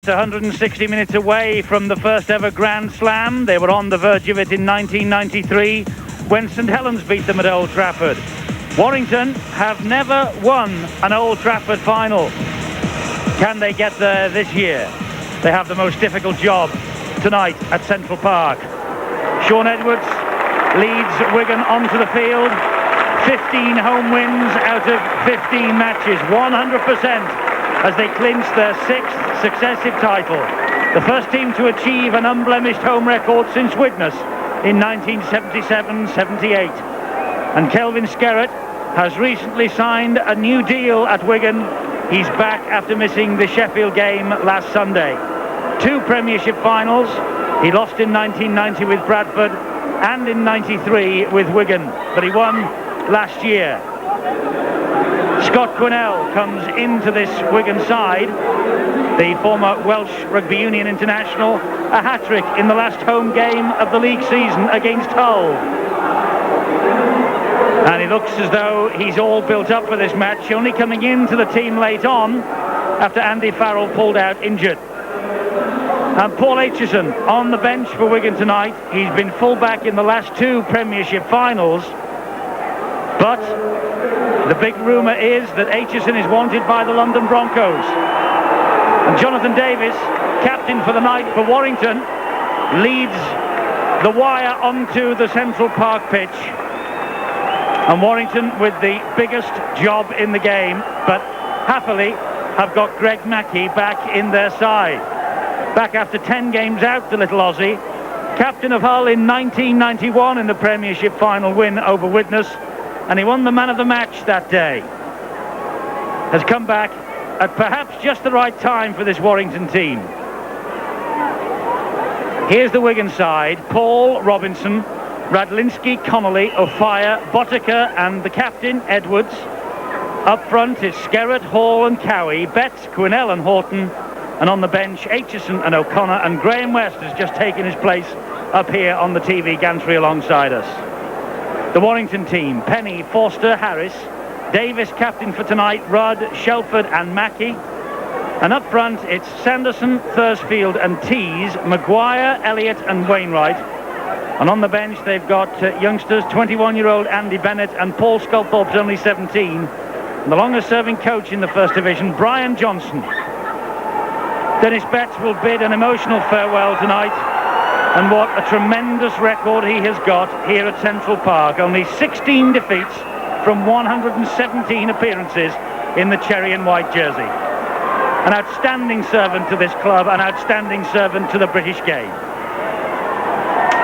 160 minutes away from the first ever Grand Slam. They were on the verge of it in 1993 when St Helens beat them at Old Trafford. Warrington have never won an Old Trafford final. Can they get there this year? They have the most difficult job tonight at Central Park. Shaun Edwards leads Wigan onto the field. 15 home wins out of 15 matches, 100%. As they clinch their 6th successive title. The first team to achieve an unblemished home record since Widnes in 1977-78. And Kelvin Skerrett has recently signed a new deal at Wigan. He's back after missing the Sheffield game last Sunday. 2 Premiership finals. He lost in 1990 with Bradford and in 93 with Wigan, but he won last year. Scott Quinnell comes into this Wigan side, the former Welsh Rugby Union international, a hat-trick in the last home game of the league season against Hull. And he looks as though he's all built up for this match, only coming into the team late on after Andy Farrell pulled out injured. And Paul Aitchison on the bench for Wigan tonight. He's been full-back in the last 2 Premiership finals, but the big rumour is that Aitchison is wanted by the London Broncos. And Jonathan Davis, captain for the night for Warrington, leads the wire onto the Central Park pitch. And Warrington with the biggest job in the game, but happily have got Greg Mackey back in their side. Back after 10 games out, the little Aussie, captain of Hull in 1991 in the Premiership final win over Widnes, and he won the man of the match that day. Has come back at perhaps just the right time for this Warrington team. Here's the Wigan side: Paul, Robinson, Radlinski, Connolly, O'Fire, Botica and the captain, Edwards. Up front is Skerrett, Hall and Cowie, Betts, Quinnell and Horton. And on the bench, Aitchison and O'Connor, and Graham West has just taken his place up here on the TV gantry alongside us. The Warrington team: Penny, Forster, Harris, Davis captain for tonight, Rudd, Shelford and Mackey. And up front it's Sanderson, Thursfield and Tees, Maguire, Elliott and Wainwright. And on the bench they've got youngsters, 21-year-old Andy Bennett and Paul Sculthorpe's only 17. And the longest serving coach in the First Division, Brian Johnson. Dennis Betts will bid an emotional farewell tonight. And what a tremendous record he has got here at Central Park. Only 16 defeats from 117 appearances in the cherry and white jersey. An outstanding servant to this club, an outstanding servant to the British game.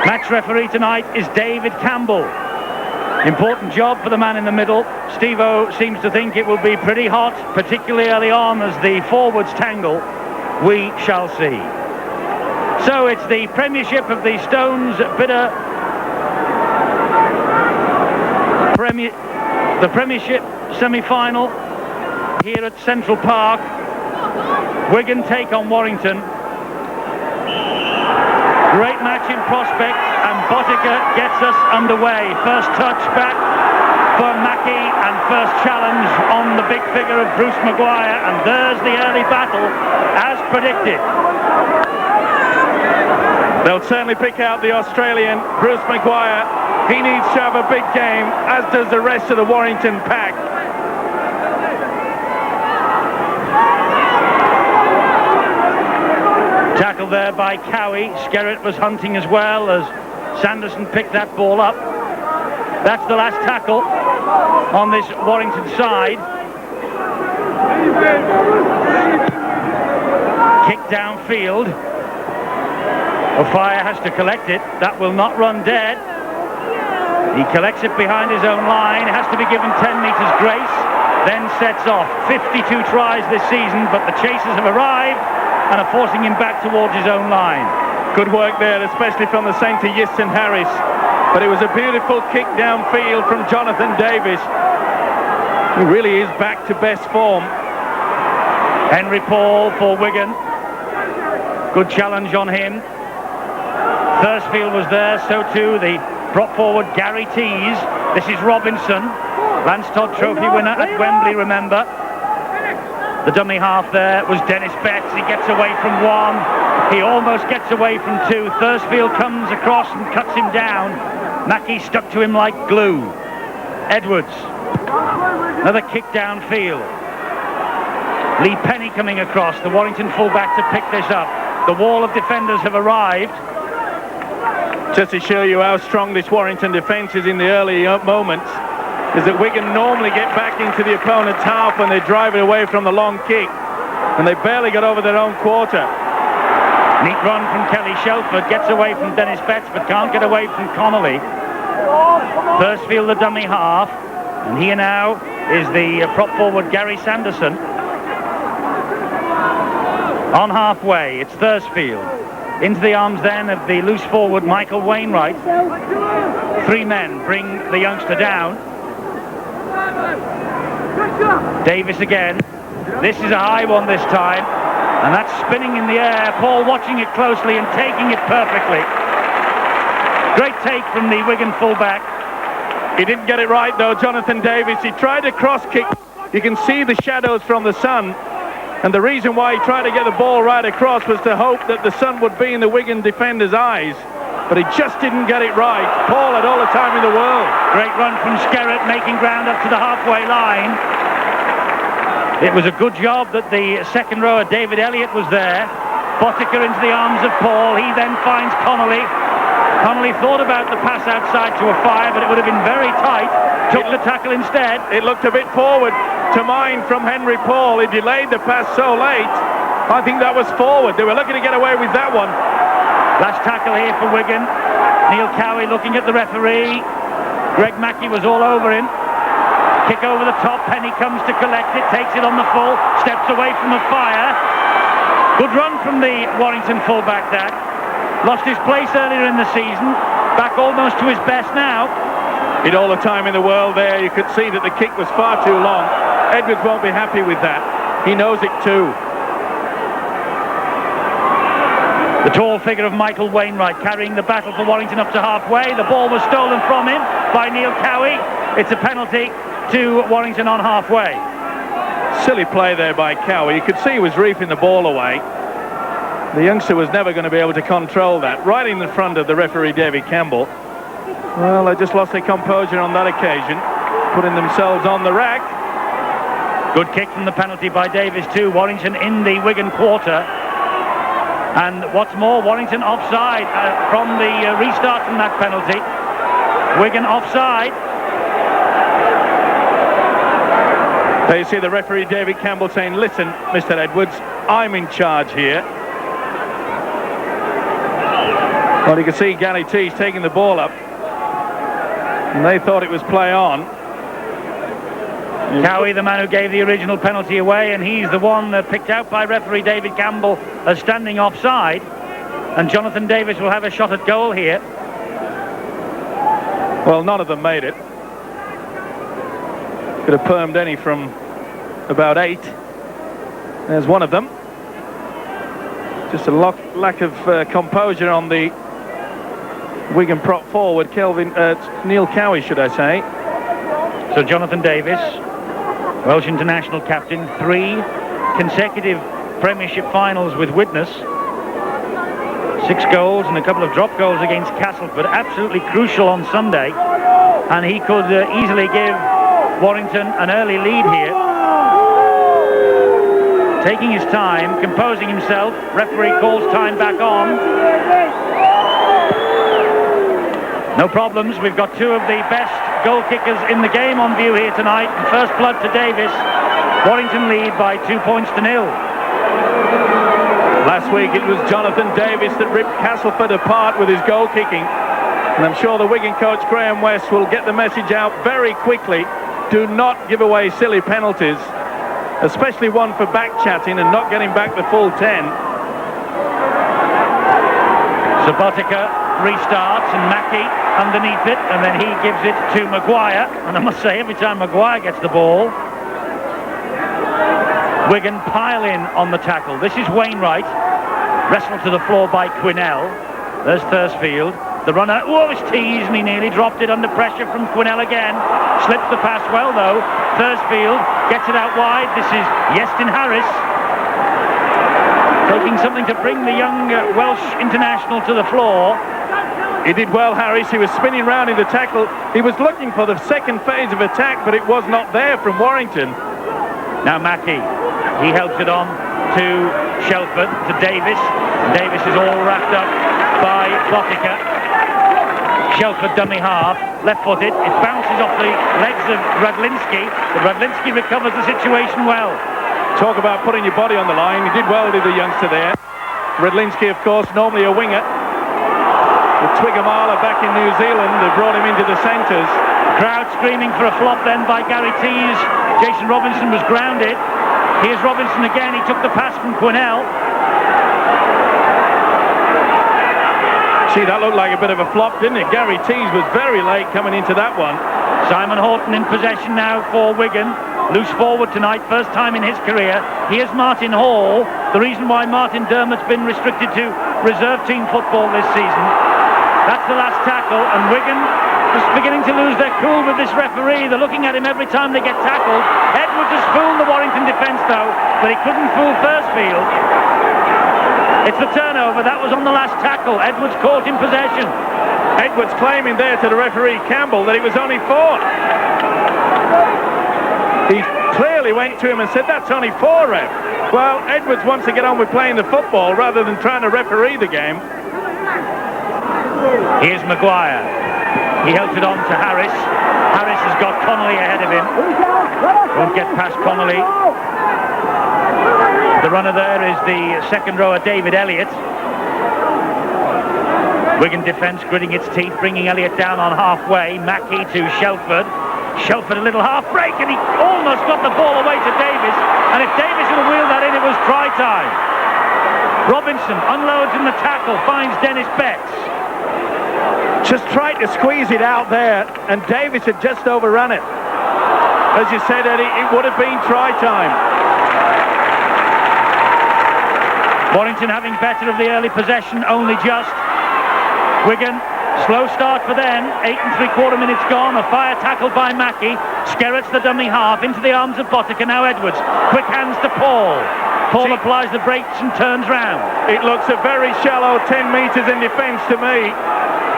Match referee tonight is David Campbell. Important job for the man in the middle. Steve-O seems to think it will be pretty hot, particularly early on as the forwards tangle. We shall see. So it's the Premiership of the Stones Bidder the Premiership semi-final here at Central Park. Wigan take on Warrington. Great match in prospect, and Botica gets us underway. First touch back for Mackey, and first challenge on the big figure of Bruce Maguire, and there's the early battle as predicted. They'll certainly pick out the Australian, Bruce Maguire. He needs to have a big game, as does the rest of the Warrington pack. Tackle there by Cowie. Skerrett was hunting as well as Sanderson picked that ball up. That's the last tackle on this Warrington side. Kick downfield. O'Fire has to collect it. That will not run dead. He collects it behind his own line. Has to be given 10 metres grace. Then sets off. 52 tries this season, but the chasers have arrived and are forcing him back towards his own line. Good work there, especially from the centre, Easton Harris. But it was a beautiful kick downfield from Jonathan Davis, who really is back to best form. Henry Paul for Wigan. Good challenge on him. Thursfield was there, so too the prop forward Gary Tees. This is Robinson, Lance Todd Trophy winner at Wembley, remember. The dummy half there was Dennis Betts. He gets away from one. He almost gets away from two. Thursfield comes across and cuts him down. Mackie stuck to him like glue. Edwards. Another kick downfield. Lee Penny coming across. The Warrington fullback to pick this up. The wall of defenders have arrived. Just to show you how strong this Warrington defence is in the early moments, is that Wigan normally get back into the opponent's half when they drive it away from the long kick, and they barely got over their own quarter. Neat run from Kelly Shelford, gets away from Dennis Betts but can't get away from Connolly. Thursfield the dummy half, and here now is the prop forward Gary Sanderson. On halfway, it's Thursfield. Into the arms then of the loose forward Michael Wainwright. Three men bring the youngster down. Davis again. This is a high one this time, and that's spinning in the air. Paul watching it closely and taking it perfectly. Great take from the Wigan fullback. He didn't get it right though, Jonathan Davis. He tried a cross kick. You can see the shadows from the sun, and the reason why he tried to get the ball right across was to hope that the sun would be in the Wigan defender's eyes, but he just didn't get it right. Paul had all the time in the world. Great run from Skerrett, making ground up to the halfway line. It was a good job that the second rower David Elliott was there. Boddicker into the arms of Paul. He then finds Connolly. Connolly thought about the pass outside to a fire, but it would have been very tight. Took the tackle instead. It looked a bit forward to mine from Henry Paul. He delayed the pass so late. I think that was forward. They were lucky to get away with that one. Last tackle here for Wigan. Neil Cowie looking at the referee. Greg Mackey was all over him. Kick over the top. Penny comes to collect it. Takes it on the full. Steps away from a fire. Good run from the Warrington fullback that. Lost his place earlier in the season. Back almost to his best now. He'd all the time in the world there. You could see that the kick was far too long. Edwards won't be happy with that. He knows it too. The tall figure of Michael Wainwright carrying the battle for Warrington up to halfway. The ball was stolen from him by Neil Cowie. It's a penalty to Warrington on halfway. Silly play there by Cowie. You could see he was reefing the ball away. The youngster was never going to be able to control that. Right in the front of the referee, David Campbell. Well, they just lost their composure on that occasion, putting themselves on the rack. Good kick from the penalty by Davis too. Warrington in the Wigan quarter. And what's more, Warrington offside from the restart from that penalty. Wigan offside. There you see the referee David Campbell saying, listen, Mr. Edwards, I'm in charge here. Well, you can see Gally Tees taking the ball up, and they thought it was play on. Cowie, the man who gave the original penalty away, and he's the one picked out by referee David Campbell as standing offside. And Jonathan Davis will have a shot at goal here. Well, none of them made it. Could have permed any from about 8. There's one of them. Just a lack of composure on the Wigan prop forward, Neil Cowie, should I say. So Jonathan Davis, Welsh international captain, 3 consecutive Premiership finals with Widnes. 6 goals and a couple of drop goals against Castleford, absolutely crucial on Sunday. And he could easily give Warrington an early lead here. Taking his time, composing himself. Referee calls time back on. No problems. We've got 2 of the best goal kickers in the game on view here tonight. And first blood to Davis. Warrington lead by 2 points to 0. Last week it was Jonathan Davis that ripped Castleford apart with his goal kicking. And I'm sure the Wigan coach Graham West will get the message out very quickly. Do not give away silly penalties, especially one for back chatting and not getting back the full 10. Boddicker restarts and Mackey underneath it, and then he gives it to Maguire. And I must say, every time Maguire gets the ball, Wigan pile in on the tackle. This is Wainwright, wrestled to the floor by Quinnell. There's Thursfield. The runner, oh, it's teased, and he nearly dropped it under pressure from Quinnell again. Slips the pass well, though. Thursfield gets it out wide. This is Iestyn Harris taking something to bring the young Welsh international to the floor. He did well, Harris. He was spinning round in the tackle. He was looking for the second phase of attack, but it was not there from Warrington. Now Mackie, he helps it on to Shelford, to Davis. Davis is all wrapped up by Botica. Shelford dummy half, left-footed. It bounces off the legs of Radlinski, but Radlinski recovers the situation well. Talk about putting your body on the line. He did well, did the youngster there. Radlinski, of course, normally a winger. With Twiggamala back in New Zealand, they brought him into the centres. Crowd screaming for a flop then by Gary Tees. Jason Robinson was grounded. Here's Robinson again. He took the pass from Quinnell. Gee, that looked like a bit of a flop, didn't it? Gary Tees was very late coming into that one. Simon Horton in possession now for Wigan. Loose forward tonight, first time in his career. Here's Martin Hall. The reason why Martin Dermott's been restricted to reserve team football this season. That's the last tackle, and Wigan is beginning to lose their cool with this referee. They're looking at him every time they get tackled. Edwards has fooled the Warrington defence though, but he couldn't fool Thursfield. It's the turnover. That was on the last tackle. Edwards caught in possession. Edwards claiming there to the referee Campbell that it was only 4. He clearly went to him and said, that's only 4, ref. Well, Edwards wants to get on with playing the football rather than trying to referee the game. Here's Maguire. He helps it on to Harris. Harris has got Connolly ahead of him. Won't get past Connolly. The runner there is the second rower, David Elliott. Wigan defence gritting its teeth, bringing Elliott down on halfway. Mackie to Shelford. Shelford a little half break, and he almost got the ball away to Davis. And if Davis would have wheeled that in, it was try time. Robinson unloads in the tackle, finds Dennis Betts. Just tried to squeeze it out there, and Davis had just overrun it. As you said, Eddie, it would have been try time. Warrington having better of the early possession, only just. Wigan, slow start for them. 8 3/4 minutes gone. A fire tackle by Mackie. Skerritt's the dummy half into the arms of Botica. Now Edwards. Quick hands to Paul. Paul applies the brakes and turns round. It looks a very shallow 10 metres in defence to me.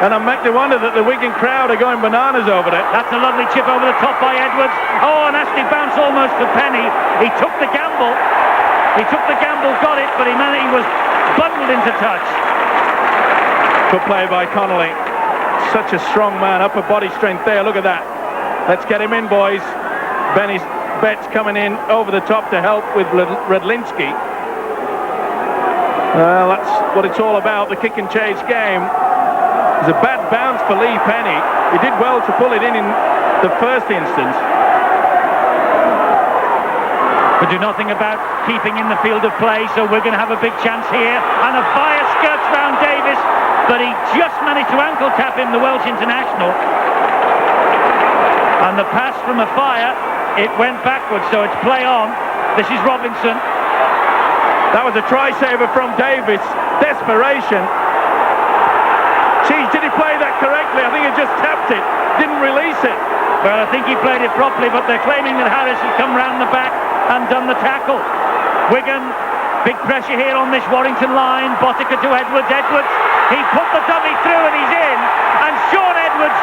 And I'm making wonder that the Wigan crowd are going bananas over it. That's a lovely chip over the top by Edwards. Oh, a nasty bounce almost for Penny. He took the gamble. Got it, but he was bundled into touch. Good play by Connolly. Such a strong man, upper body strength there. Look at that. Let's get him in, boys. Betts coming in over the top to help with Radlinski. Well, that's what it's all about, the kick and chase game. It was a bad bounce for Lee Penny. He did well to pull it in the first instance. Could do nothing about keeping in the field of play, so we're going to have a big chance here. And a fire skirts round Davis, but he just managed to ankle tap him, the Welsh international. And the pass from a fire, it went backwards, so it's play on. This is Robinson. That was a try saver from Davis. Desperation. Geez, did he play that correctly? I think he just tapped it, didn't release it. Well, I think he played it properly, but they're claiming that Harris had come round the back and done the tackle. Wigan, big pressure here on this Warrington line. Botica to Edwards. Edwards, he put the dummy through and he's in. And Sean Edwards,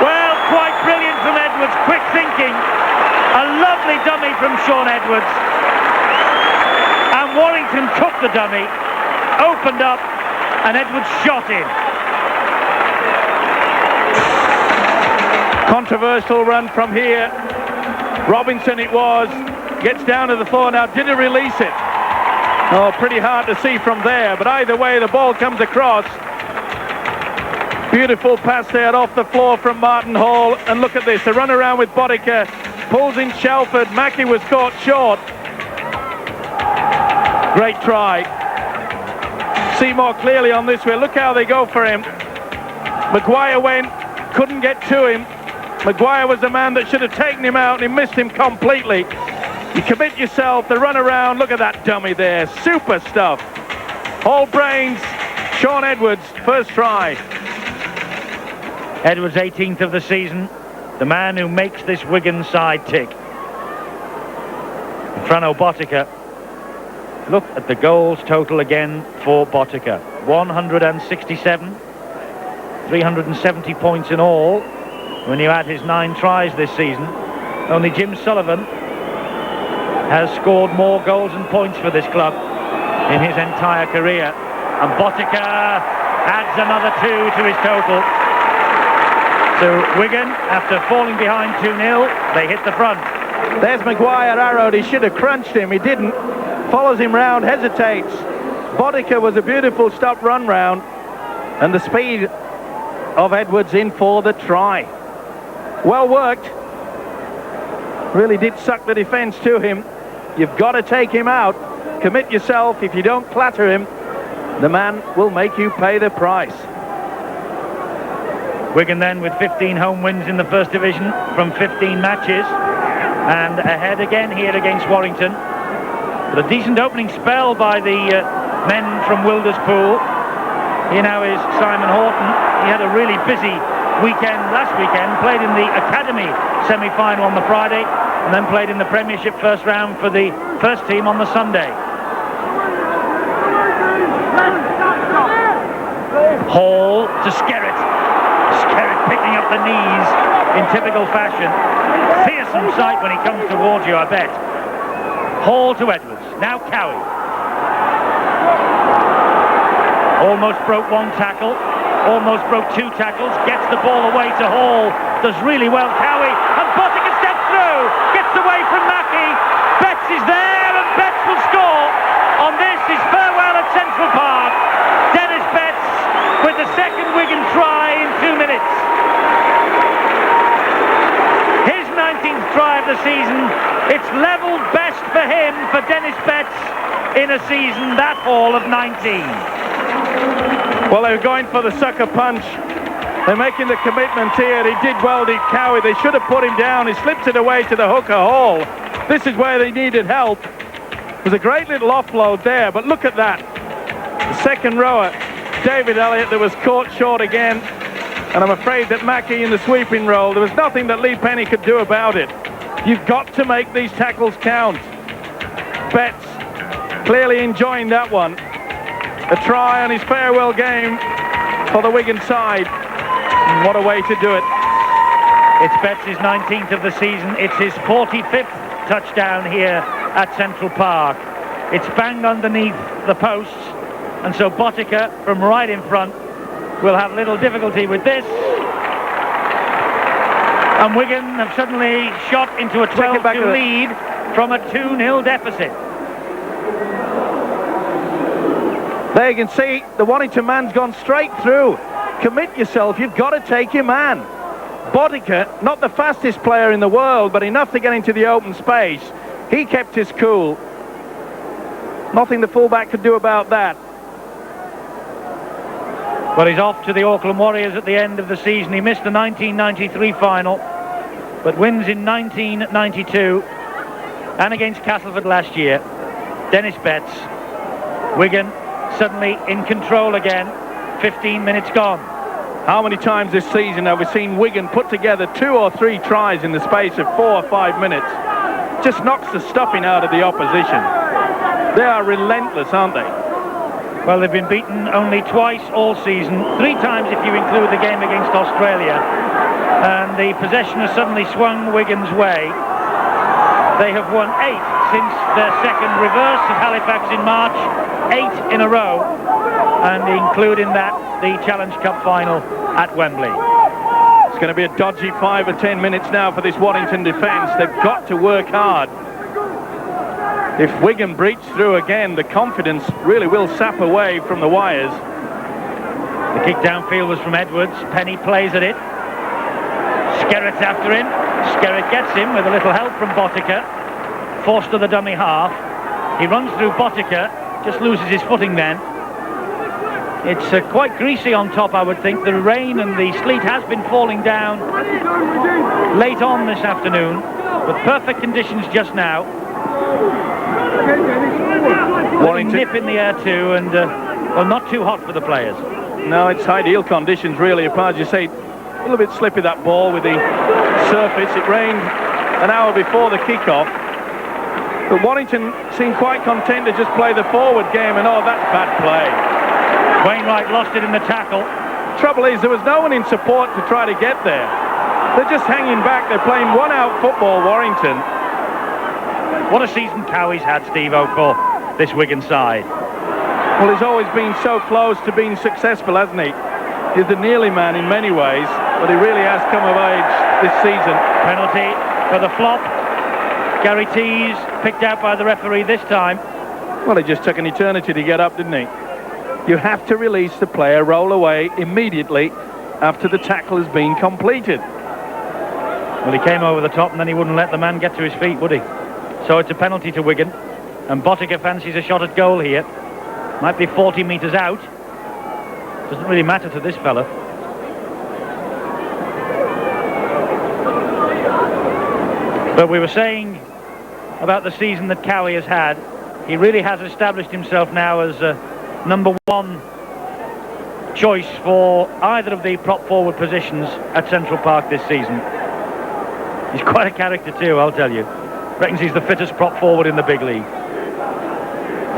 well, quite brilliant from Edwards. Quick thinking. A lovely dummy from Sean Edwards. And Warrington took the dummy, opened up, and Edwards shot in. Controversial run from here. Robinson it was. Gets down to the floor now. Did he release it? Oh, pretty hard to see from there. But either way, the ball comes across. Beautiful pass there off the floor from Martin Hall. And look at this. A run around with Botica. Pulls in Shelford. Mackie was caught short. Great try. See more clearly on this way. Look how they go for him. Maguire went. Couldn't get to him. Maguire was the man that should have taken him out, and he missed him completely. You commit yourself, the run around, look at that dummy there, super stuff. All brains, Sean Edwards, first try. Edwards 18th of the season, the man who makes this Wigan side tick. Frano Botica. Look at the goals total again for Botica. 167. 370 points in all when you add his 9 tries this season. Only Jim Sullivan has scored more goals and points for this club in his entire career. And Botica adds another 2 to his total. So Wigan, after falling behind 2-0, they hit the front. There's Maguire arrowed. He should have crunched him. He didn't. Follows him round, hesitates. Botica was a beautiful stop run round. And the speed of Edwards in for the try. Well worked. Really did suck the defence to him. You've got to take him out. Commit yourself. If you don't clatter him, the man will make you pay the price. Wigan then with 15 home wins in the First Division from 15 matches. And ahead again here against Warrington. But a decent opening spell by the men from Wilderspool. Here now is Simon Horton. He had a really busy weekend last weekend. Played in the Academy semi-final on the Friday. And then played in the Premiership first round for the first team on the Sunday. Hall to Skerritt. Skerritt picking up the knees in typical fashion. Fearsome sight when he comes towards you, I bet. Hall to Edwards. Now Cowie. Almost broke 1 tackle. Almost broke 2 tackles. Gets the ball away to Hall. Does really well, Cowie. And Botica steps through. Gets away from Mackey. Betts is there and Betts will score. On this is farewell at Central Park. Dennis Betts with the second Wigan try in 2 minutes. His 19th try of the season. It's level best for him, for Dennis Betts, in a season that haul of 19. Well, they were going for the sucker punch. They're making the commitment here. He did well, did Cowie. They should have put him down. He slipped it away to the hooker Hall. This is where they needed help. It was a great little offload there, but look at that. The second rower, David Elliott, that was caught short again. And I'm afraid that Mackey in the sweeping role, there was nothing that Lee Penny could do about it. You've got to make these tackles count. Betts clearly enjoying that one. A try on his farewell game for the Wigan side. And what a way to do it. It's Betts' 19th of the season. It's his 45th touchdown here at Central Park. It's banged underneath the posts. And so Botica from right in front will have little difficulty with this. And Wigan have suddenly shot into a 12-2 lead from a 2-0 deficit. There you can see the Warrington man's gone straight through. Commit yourself, you've got to take your man. Botica, not the fastest player in the world, but enough to get into the open space. He kept his cool. Nothing the fullback could do about that. Well, he's off to the Auckland Warriors at the end of the season. He missed the 1993 final, but wins in 1992 and against Castleford last year. Dennis Betts. Wigan suddenly in control again. 15 minutes gone. How many times this season have we seen Wigan put together 2 or 3 tries in the space of 4 or 5 minutes? Just knocks the stuffing out of the opposition. They are relentless, aren't they? Well, they've been beaten only twice all season. 3 times if you include the game against Australia. And the possession has suddenly swung Wigan's way. They have won 8 since their second reverse of Halifax in March. 8 in a row. And including that, the Challenge Cup final at Wembley. It's going to be a dodgy 5 or 10 minutes now for this Warrington defence. They've got to work hard. If Wigan breach through again, the confidence really will sap away from the wires. The kick downfield was from Edwards. Penny plays at it. Skerritt after him. Skerritt gets him with a little help from Botica. Forced to the dummy half. He runs through Botica. Just loses his footing then. It's quite greasy on top, I would think. The rain and the sleet has been falling down late on this afternoon, with perfect conditions just now. Warrington nip in the air too, and well, not too hot for the players. No, it's ideal conditions really. As you say, a little bit slippy that ball with the surface. It rained an hour before the kick-off. But Warrington seemed quite content to just play the forward game, and oh, that's bad play. Wainwright lost it in the tackle. Trouble is, there was no one in support to try to get there. They're just hanging back. They're playing one-out football, Warrington. What a season Cowie's had, Steve-O, for this Wigan side. Well, he's always been so close to being successful, hasn't he? He's the nearly man in many ways, but he really has come of age this season. Penalty for the flop. Gary Tees picked out by the referee this time. Well, it just took an eternity to get up, didn't he? You have to release the player, roll away immediately after the tackle has been completed. Well, he came over the top and then he wouldn't let the man get to his feet, would he? So it's a penalty to Wigan. And Botica fancies a shot at goal here. Might be 40 metres out. Doesn't really matter to this fella. But we were saying about the season that Cowie has had. He really has established himself now as number one choice for either of the prop forward positions at Central Park this season. He's quite a character too, I'll tell you. Reckons he's the fittest prop forward in the big league.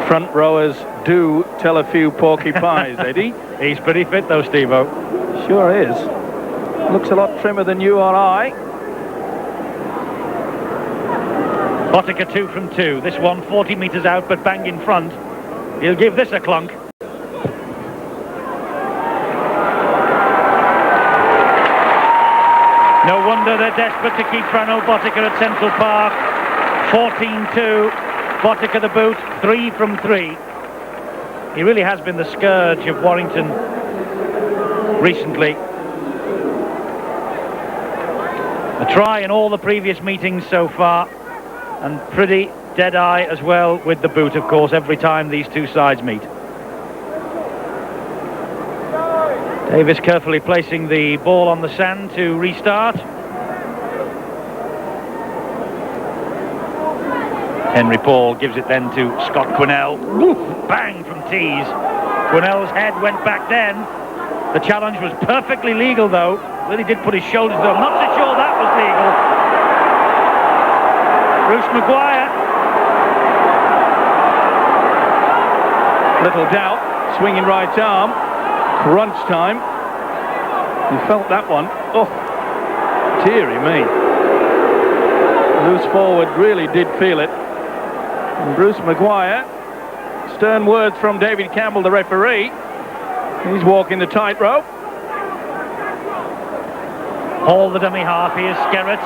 Front rowers do tell a few porky pies, Eddie. He's pretty fit though, Steve-O. Sure is. Looks a lot trimmer than you or I. Botica 2 from 2. This one 40 metres out but bang in front. He'll give this a clunk. No wonder they're desperate to keep Frano Botica at Central Park. 14-2. Botica the boot. 3 from 3. He really has been the scourge of Warrington recently. A try in all the previous meetings so far, and pretty dead-eye as well with the boot, of course, every time these two sides meet. Davis carefully placing the ball on the sand to restart. Henry Paul gives it then to Scott Quinnell. Oof, bang from Tees. Quinnell's head went back then. The challenge was perfectly legal though. Really did put his shoulders though. I'm not so sure that was legal. Bruce Maguire. Little doubt. Swinging right arm. Crunch time. You felt that one. Oh, dearie me. Loose forward really did feel it. And Bruce Maguire. Stern words from David Campbell, the referee. He's walking the tightrope. Hall, the dummy half. Here's Skerritt.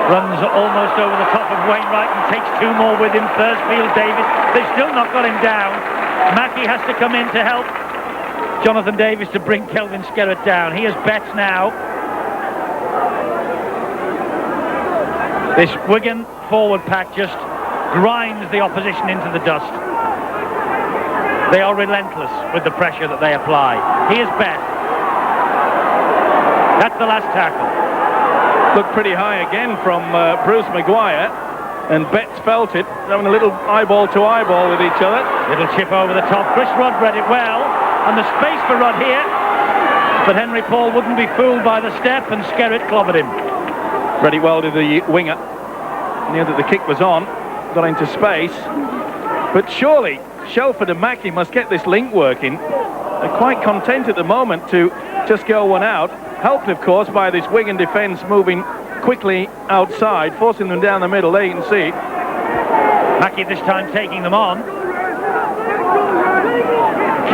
Runs almost over the top of Wainwright and takes two more with him. Thursfield, Davis. They've still not got him down. Mackey has to come in to help Jonathan Davis to bring Kelvin Skerritt down. He has Betts now. This Wigan forward pack just grinds the opposition into the dust. They are relentless with the pressure that they apply. Here's Betts. That's the last tackle. Looked pretty high again from Bruce Maguire, and Betts felt it, having a little eyeball to eyeball with each other. Little chip over the top. Chris Rudd read it well, and the space for Rudd here, but Henry Paul wouldn't be fooled by the step, and Skerritt clobbered him. Read it well to the winger. Knew that the kick was on, got into space, but surely Shelford and Mackey must get this link working. They're quite content at the moment to just go one out, helped of course by this Wigan defence moving quickly outside, forcing them down the middle. There you can see Mackey this time taking them on.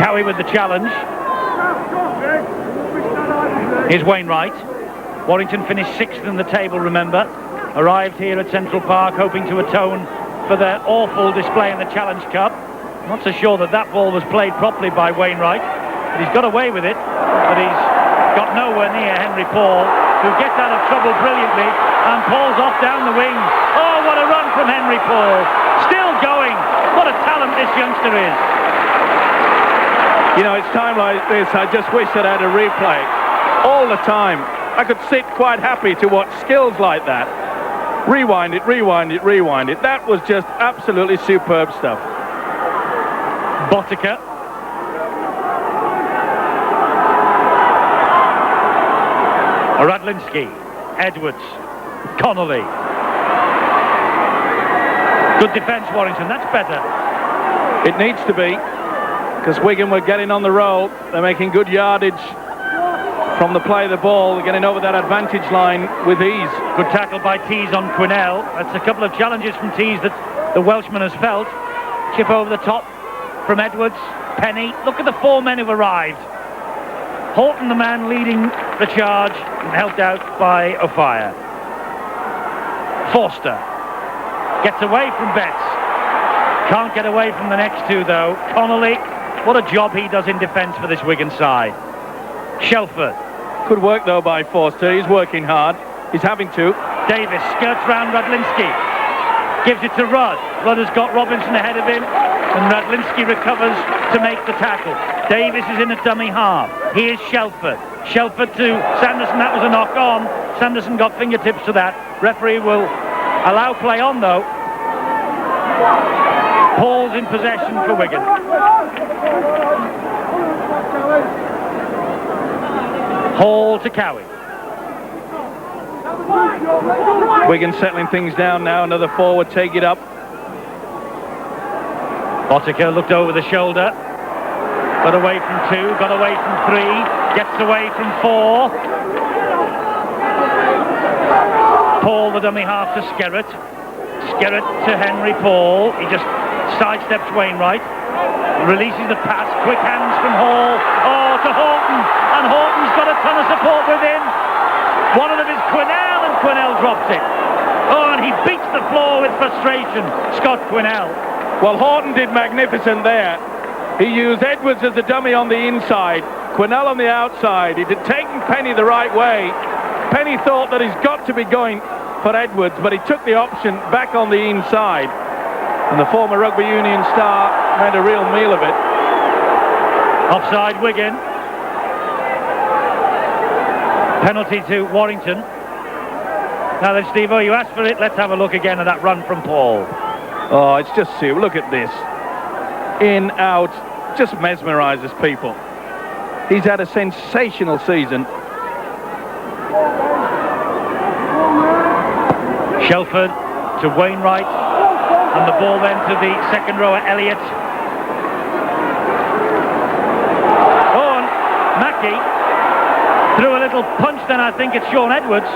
Cowie with the challenge. Here's Wainwright. Warrington finished 6th in the table, remember. Arrived here at Central Park hoping to atone for their awful display in the Challenge Cup. Not so sure that that ball was played properly by Wainwright, but he's got away with it. But he's got nowhere near Henry Paul, who gets out of trouble brilliantly, and Paul's off down the wing. Oh, what a run from Henry Paul. Still going. What a talent this youngster is. You know, it's time like this, I just wish that I had a replay all the time. I could sit quite happy to watch skills like that. Rewind it, rewind it, rewind it. That was just absolutely superb stuff. Botica. Radlinski. Edwards. Connolly. Good defence, Warrington. That's better. It needs to be, because Wigan were getting on the roll. They're making good yardage from the play of the ball. They're getting over that advantage line with ease. Good tackle by Tees on Quinnell. That's a couple of challenges from Tees that the Welshman has felt. Chip over the top from Edwards. Penny. Look at the 4 men who've arrived. Horton, the man leading the charge, and helped out by O'Fire. Forster gets away from Betts. Can't get away from the next two, though. Connolly, what a job he does in defence for this Wigan side. Shelford. Good work, though, by Forster. He's working hard. He's having to. Davis skirts round Radlinski. Gives it to Rudd. Rudd has got Robinson ahead of him, and Radlinski recovers to make the tackle. Davis is in a dummy half. Here's Shelford. Shelford to Sanderson. That was a knock on. Sanderson got fingertips to that. Referee will allow play on, though. Paul's in possession for Wigan. Hall to Cowie. Wigan settling things down now. Another forward, take it up. Boddicker looked over the shoulder. Got away from 2, got away from 3, gets away from 4. Paul, the dummy half, to Skerrett. Skerrett to Henry Paul. He just sidesteps Wainwright. Releases the pass. Quick hands from Hall. Oh, to Horton. And Horton's got a ton of support with him. One of them is Quinnell, and Quinnell drops it. Oh, and he beats the floor with frustration. Scott Quinnell. Well, Horton did magnificent there. He used Edwards as a dummy on the inside, Quinnell on the outside. He'd taken Penny the right way. Penny thought that he's got to be going for Edwards, but he took the option back on the inside. And the former rugby union star made a real meal of it. Offside Wigan. Penalty to Warrington. Now then, Steve-O, you asked for it. Let's have a look again at that run from Paul. Oh, it's just super. Look at this. In, out, just mesmerises people. He's had a sensational season. Shelford to Wainwright, and the ball then to the second rower, Elliott. Oh, and Mackey threw a little punch then. I think it's Sean Edwards.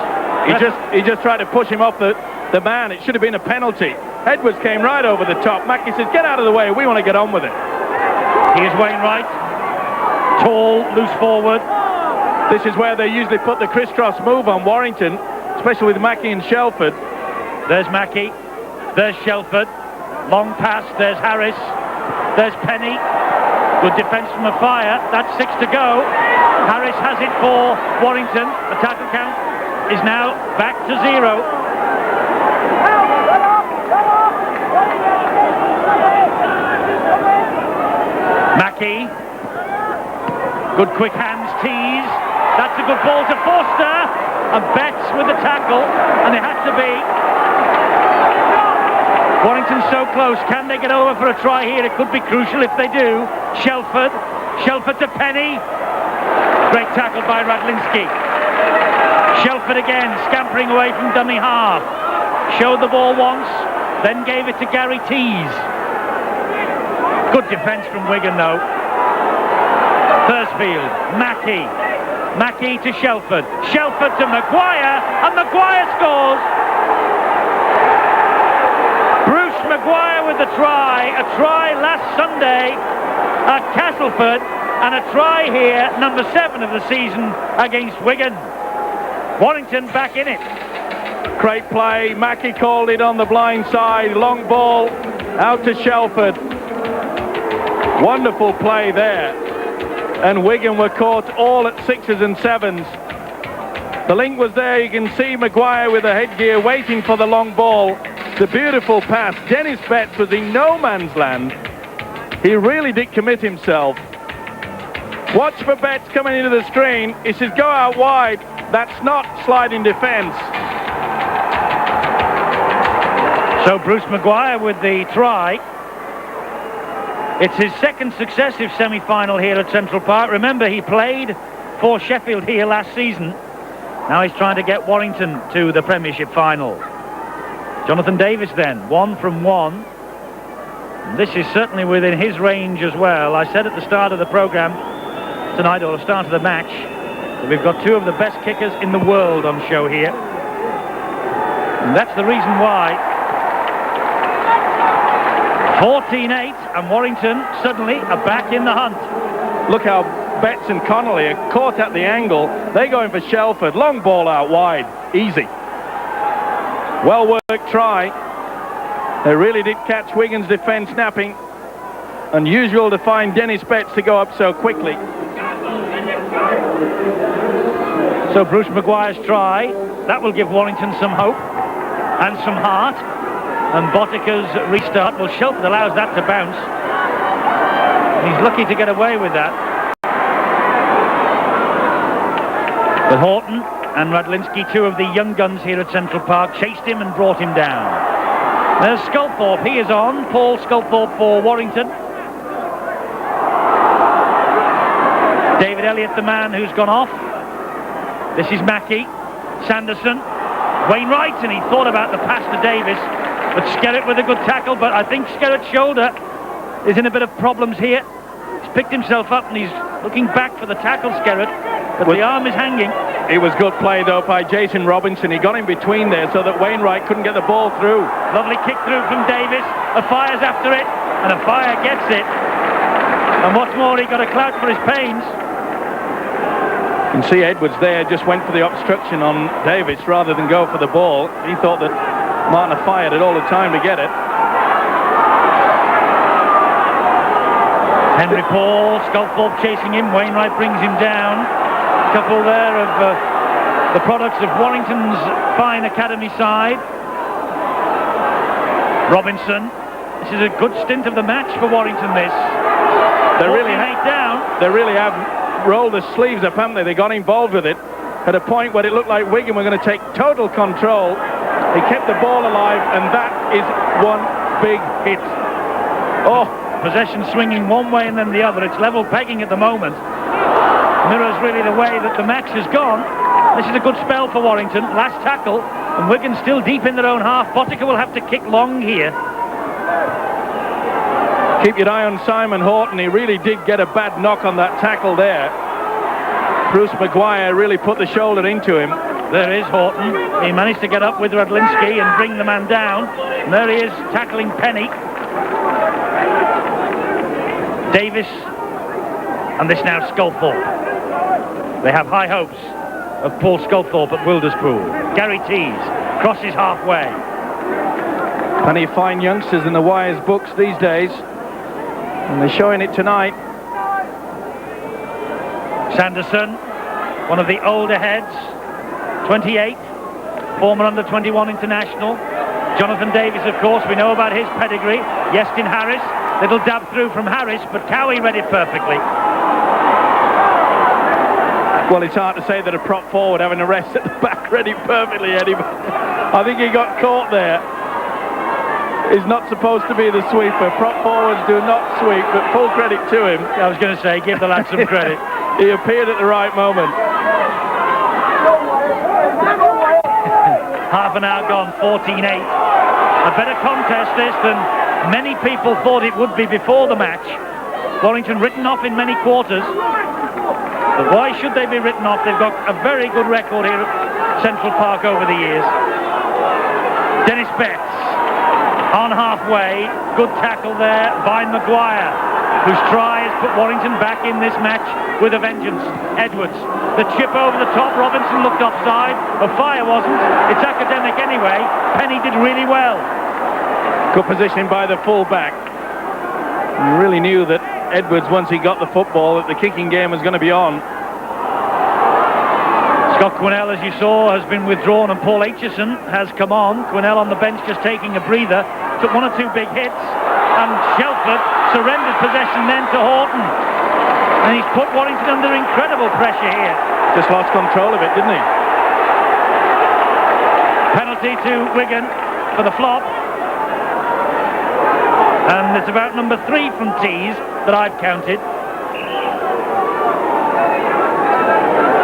He just tried to push him off the man. It should have been a penalty. Edwards came right over the top. Mackey says, get out of the way, we want to get on with it. Here's Wainwright. Tall, loose forward. This is where they usually put the crisscross move on Warrington, especially with Mackey and Shelford. There's Mackey. There's Shelford. Long pass. There's Harris. There's Penny. Good defence from O'Fire. That's 6 to go. Harris has it for Warrington. The tackle count is now back to 0. Mackey. Good quick hands, Tees. That's a good ball to Forster. And Betts with the tackle. And it had to be. Warrington's so close. Can they get over for a try here? It could be crucial if they do. Shelford. Shelford to Penny. Great tackle by Radlinski. Shelford again, scampering away from dummy half. Showed the ball once, then gave it to Gary Tees. Good defence from Wigan, though. Thursfield, Mackey. Mackey to Shelford. Shelford to Maguire, and Maguire scores. Bruce Maguire with the try. A try last Sunday at Castleford, and a try here, number 7 of the season against Wigan. Warrington back in it. Great play. Mackey called it on the blind side. Long ball out to Shelford. Wonderful play there. And Wigan were caught all at 6s and 7s. The link was there. You can see Maguire with the headgear waiting for the long ball. The beautiful pass. Dennis Betts was in no man's land. He really did commit himself. Watch for Betts coming into the screen. He says, go out wide. That's not sliding defence. So Bruce Maguire with the try. It's his second successive semi-final here at Central Park. Remember, he played for Sheffield here last season. Now he's trying to get Warrington to the Premiership final. Jonathan Davis then, 1 from 1. This is certainly within his range as well. I said at the start of the programme tonight, or the start of the match, that we've got 2 of the best kickers in the world on show here. And that's the reason why. 14-8, and Warrington suddenly are back in the hunt. Look how Betts and Connolly are caught at the angle. They're going for Shelford. Long ball out wide. Easy. Well worked try. They really did catch Wigan's defence napping. Unusual to find Dennis Betts to go up so quickly. So Bruce Maguire's try, that will give Warrington some hope and some heart. And Botica's restart, well, Shelford allows that to bounce. He's lucky to get away with that. But Horton and Radlinski, 2 of the young guns here at Central Park, chased him and brought him down. There's Sculthorpe, he is on. Paul Sculthorpe for Warrington. David Elliott, the man who's gone off. This is Mackey. Sanderson. Wainwright, and he thought about the pass to Davis. But Skerritt with a good tackle, but I think Skerritt's shoulder is in a bit of problems here. He's picked himself up and he's looking back for the tackle, Skerritt, but the arm is hanging. It was good play though by Jason Robinson. He got in between there so that Wainwright couldn't get the ball through. Lovely kick through from Davis. Fire's after it, and Fire gets it. And what's more, he got a clout for his pains. You can see Edwards there just went for the obstruction on Davis rather than go for the ball. He thought that Martin Fire had all the time to get it. Henry Paul, Sculthorpe chasing him. Wainwright brings him down. A couple there of the products of Warrington's fine academy side. Robinson. This is a good stint of the match for Warrington, this. They really have rolled the sleeves up, haven't they? They got involved with it at a point where it looked like Wigan were going to take total control. They kept the ball alive, and that is one big hit. Oh, possession swinging one way and then the other. It's level pegging at the moment. Mirrors really the way that the match has gone. This is a good spell for Warrington. Last tackle, and Wigan still deep in their own half. Botica will have to kick long here. Keep your eye on Simon Horton. He really did get a bad knock on that tackle there. Bruce Maguire really put the shoulder into him. There is Horton. He managed to get up with Radlinski and bring the man down. And there he is tackling Penny. Davis. And this now Sculthorpe. They have high hopes of Paul Sculthorpe at Wilderspool. Gary Tees crosses halfway. Plenty of fine youngsters in the Wires books these days. And they're showing it tonight. Sanderson, one of the older heads, 28, former under-21 international. Jonathan Davis, of course, we know about his pedigree. Yestin Harris, little dab through from Harris, but Cowie read it perfectly. Well, it's hard to say that a prop forward having a rest at the back read it perfectly, Eddie. I think he got caught there. He's not supposed to be the sweeper. Prop forwards do not sweep, but full credit to him. I was going to say, give the lad some credit. He appeared at the right moment. Half an hour gone, 14-8. A better contest this than many people thought it would be before the match. Warrington written off in many quarters. But why should they be written off? They've got a very good record here at Central Park over the years. Dennis Betts on halfway. Good tackle there by Maguire, whose try has put Warrington back in this match with a vengeance. Edwards, the chip over the top. Robinson looked offside. Fire wasn't. It's academic anyway. Penny did really well. Good positioning by the full-back. You really knew that Edwards, once he got the football, that the kicking game was going to be on. Scott Quinnell, as you saw, has been withdrawn, and Paul Aitchison has come on. Quinnell on the bench just taking a breather. Took 1 or 2 big hits, and Shelford surrendered possession then to Horton. And he's put Warrington under incredible pressure here. Just lost control of it, didn't he? Penalty to Wigan for the flop. And it's about number 3 from Tees that I've counted.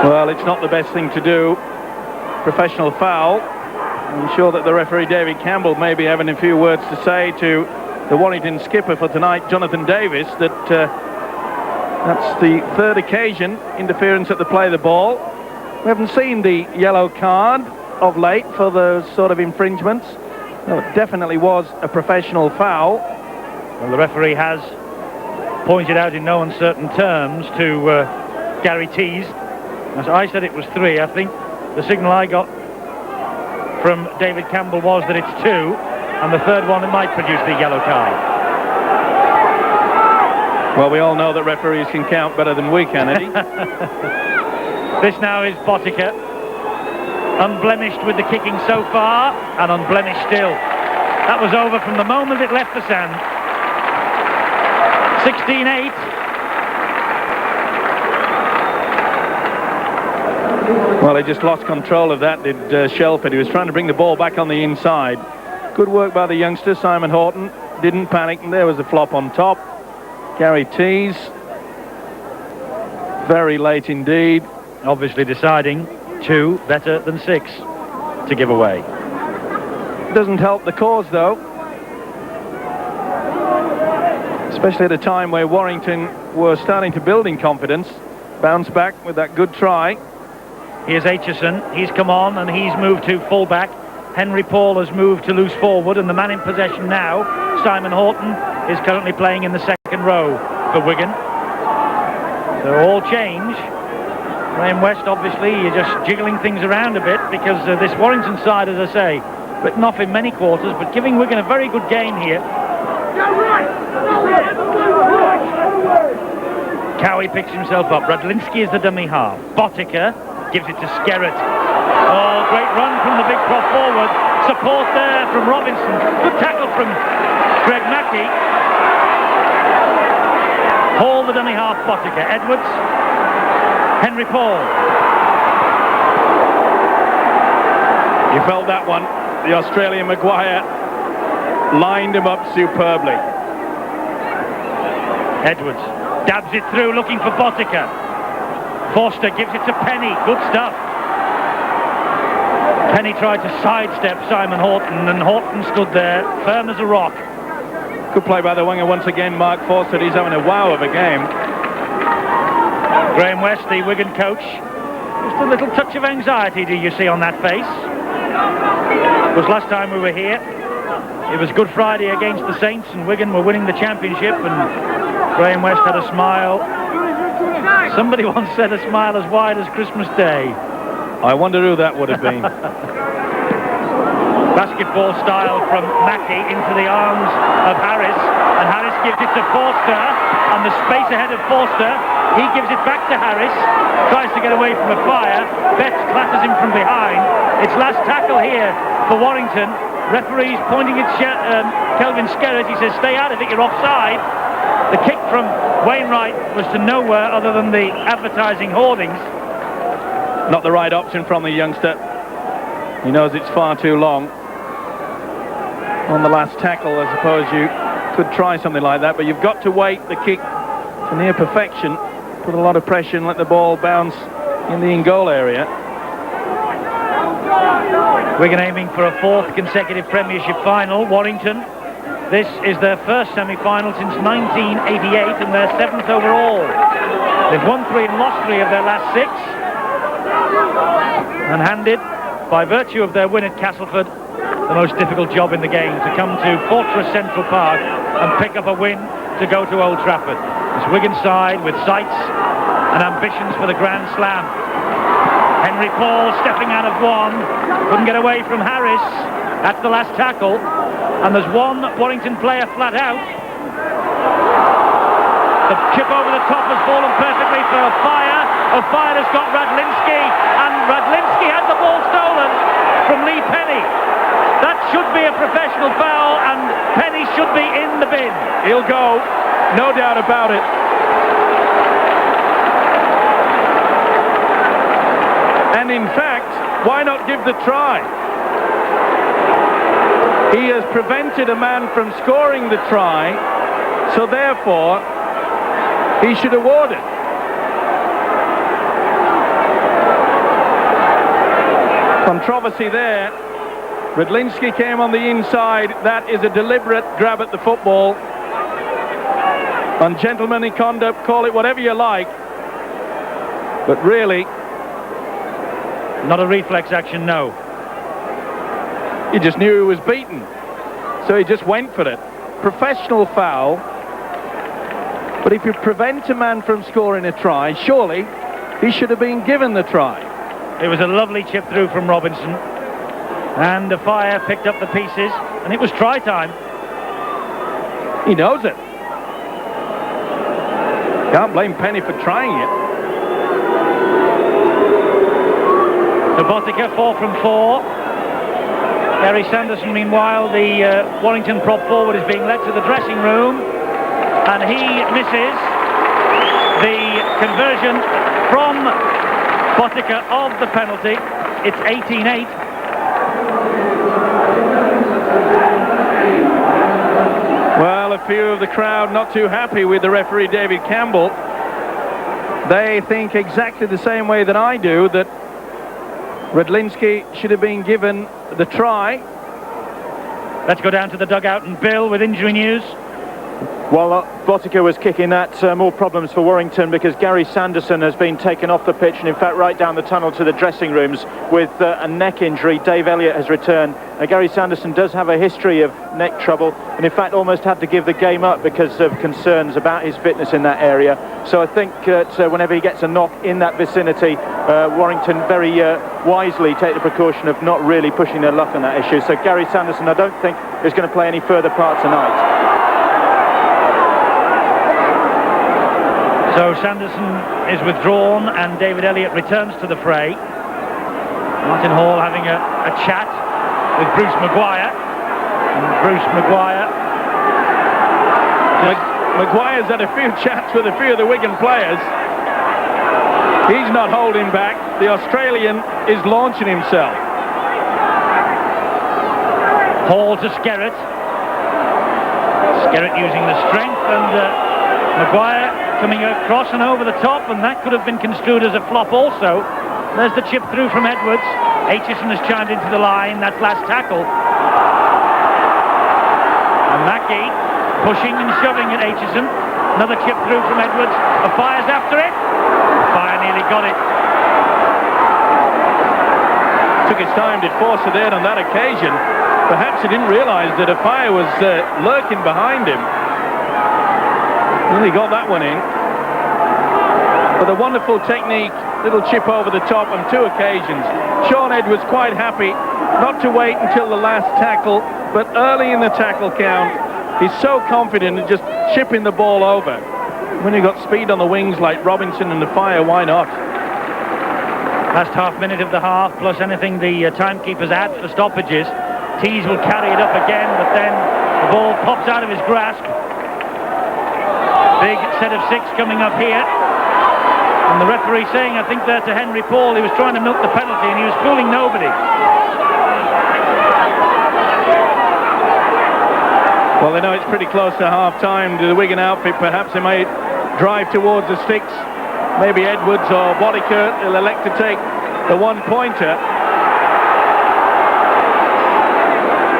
Well, it's not the best thing to do. Professional foul. I'm sure that the referee, David Campbell, may be having a few words to say to the Warrington skipper for tonight, Jonathan Davis, that that's the third occasion, interference at the play of the ball. We haven't seen the yellow card of late for those sort of infringements. No, it definitely was a professional foul. Well, the referee has pointed out in no uncertain terms to Gary Tees. As I said, it was 3. I think the signal I got from David Campbell was that it's 2, and the third one, it might produce the yellow card. Well, we all know that referees can count better than we can, Eddie. This now is Botica, unblemished with the kicking so far, and unblemished still. That was over from the moment it left the sand. 16-8. Well, he just lost control of that, did Shelford. He was trying to bring the ball back on the inside. Good work by the youngster, Simon Horton. Didn't panic, and there was a flop on top. Gary Tees, very late indeed. Obviously deciding 2 better than 6 to give away. Doesn't help the cause, though. Especially at a time where Warrington were starting to build in confidence. Bounce back with that good try. Here's Aitchison. He's come on and he's moved to full-back. Henry Paul has moved to loose forward, and the man in possession now, Simon Horton, is currently playing in the second row for Wigan. So all change. Graham West, obviously, you're just jiggling things around a bit because this Warrington side, as I say, written off in many quarters, but giving Wigan a very good game here. Cowie picks himself up. Radlinski is the dummy half. Botica gives it to Skerrett. Oh, great run from the big prop forward. Support there from Robinson. Good tackle from Greg Mackey. Hall, the dummy half, Botica. Edwards. Henry Paul. You felt that one. The Australian Maguire lined him up superbly. Edwards dabs it through, looking for Botica. Forster gives it to Penny. Good stuff. Penny tried to sidestep Simon Horton, and Horton stood there, firm as a rock. Good play by the winger once again, Mark Forster. He's having a wow of a game. Graham West, the Wigan coach. Just a little touch of anxiety do you see on that face? It was last time we were here. It was Good Friday against the Saints, and Wigan were winning the championship, and Graham West had a smile. Somebody once said a smile as wide as Christmas Day. I wonder who that would have been. Basketball style from Mackey into the arms of Harris, and Harris gives it to Forster, and the space ahead of Forster, he gives it back to Harris, tries to get away from a fire. Betts clatters him from behind. It's last tackle here for Warrington. Referee's pointing at Kelvin Skerrett. He says, stay out of it, you're offside. The kick from Wainwright was to nowhere other than the advertising hoardings. Not the right option from the youngster. He knows it's far too long. On the last tackle, I suppose you could try something like that, but you've got to wait the kick to near perfection, put a lot of pressure and let the ball bounce in the in-goal area. Wigan aiming for a 4th consecutive Premiership final. Warrington, this is their first semi-final since 1988 and their 7th overall. They've won 3 and lost 3 of their last 6. And handed, by virtue of their win at Castleford, the most difficult job in the game, to come to Fortress Central Park and pick up a win to go to Old Trafford. This Wigan side with sights and ambitions for the Grand Slam. Henry Paul stepping out of one, couldn't get away from Harris. That's the last tackle, and there's one Warrington player flat out. The chip over the top has fallen perfectly for O'Fire. O'Fire has got Radlinski, and Radlinski had the ball stolen from Lee Penny. That should be a professional foul, and Penny should be in the bin. He'll go, no doubt about it. And in fact, why not give the try? He has prevented a man from scoring the try, so therefore he should award it. Controversy there. Radlinski came on the inside. That is a deliberate grab at the football. Ungentlemanly conduct, call it whatever you like. But really, not a reflex action, no. He just knew he was beaten, so he just went for it. Professional foul. But if you prevent a man from scoring a try, surely he should have been given the try. It was a lovely chip through from Robinson, and the Fire picked up the pieces, and it was try time. He knows it. Can't blame Penny for trying it. So Botica 4 from 4. Gary Sanderson, meanwhile, the Warrington prop forward, is being led to the dressing room, and he misses the conversion from Botica of the penalty. It's 18-8. Well, a few of the crowd not too happy with the referee, David Campbell. They think exactly the same way that I do, that Radlinski should have been given the try. Let's go down to the dugout and Bill with injury news. Well, Botica was kicking that, more problems for Warrington, because Gary Sanderson has been taken off the pitch and in fact right down the tunnel to the dressing rooms with a neck injury. Dave Elliott has returned. Gary Sanderson does have a history of neck trouble and in fact almost had to give the game up because of concerns about his fitness in that area. So I think whenever he gets a knock in that vicinity, Warrington very wisely take the precaution of not really pushing their luck on that issue. So Gary Sanderson, I don't think, is going to play any further part tonight. So Sanderson is withdrawn and David Elliott returns to the fray. Martin Hall having a chat with Bruce Maguire. And Bruce Maguire... Maguire's had a few chats with a few of the Wigan players. He's not holding back. The Australian is launching himself. Hall to Skerritt. Skerritt using the strength, and Maguire coming across and over the top, and that could have been construed as a flop also. There's the chip through from Edwards. Aitchison has chimed into the line. That's last tackle. And Mackey pushing and shoving at Aitchison. Another chip through from Edwards. Fire's after it. Fire nearly got it. Took his time, did force it in on that occasion. Perhaps he didn't realise that Fire was lurking behind him. Nearly got that one in. But a wonderful technique, little chip over the top on two occasions. Sean Edwards quite happy not to wait until the last tackle, but early in the tackle count, he's so confident in just chipping the ball over. When you've got speed on the wings like Robinson and the Fire, why not? Last half minute of the half, plus anything the timekeepers add for stoppages. Tees will carry it up again, but then the ball pops out of his grasp. Big set of 6 coming up here. And the referee saying, I think there to Henry Paul, he was trying to milk the penalty and he was fooling nobody. Well, they know it's pretty close to half-time to the Wigan outfit. Perhaps they might drive towards the sticks. Maybe Edwards or Botica will elect to take the one-pointer.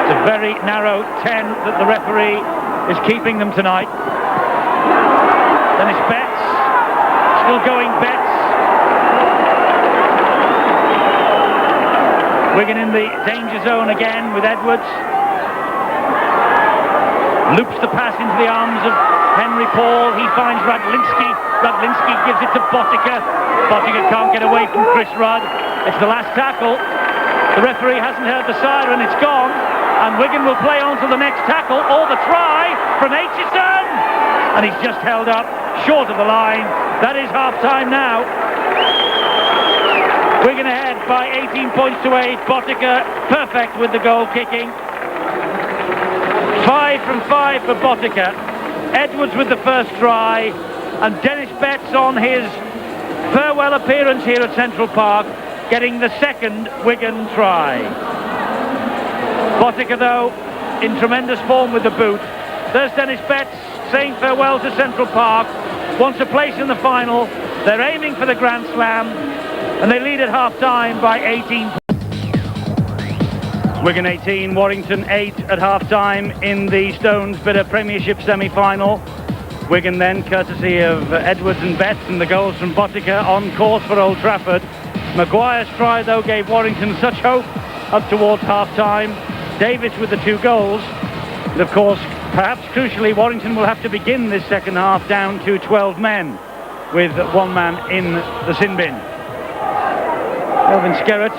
It's a very narrow 10 that the referee is keeping them tonight. Dennis Betts, still going Betts. Wigan in the danger zone again with Edwards. Loops the pass into the arms of Henry Paul. He finds Radlinski. Radlinski gives it to Botica. Botica can't get away from Chris Rudd. It's the last tackle. The referee hasn't heard the siren. It's gone. And Wigan will play on to the next tackle. Or the try from Aitchison. And he's just held up short of the line. That is half-time now. Wigan ahead by 18 points to 8. Botica perfect with the goal kicking. 5 from 5 for Botica. Edwards with the first try. And Dennis Betts on his farewell appearance here at Central Park, getting the second Wigan try. Botica, though, in tremendous form with the boot. There's Dennis Betts saying farewell to Central Park. Wants a place in the final. They're aiming for the Grand Slam. And they lead at half-time by 18 points. Wigan 18, Warrington 8 at half-time in the Stones Bitter Premiership semi-final. Wigan then, courtesy of Edwards and Betts, and the goals from Botica, on course for Old Trafford. Maguire's try, though, gave Warrington such hope up towards half-time. Davis with the 2 goals. And, of course, perhaps crucially, Warrington will have to begin this second half down to 12 men, with 1 man in the sin bin. Kelvin Skerritt,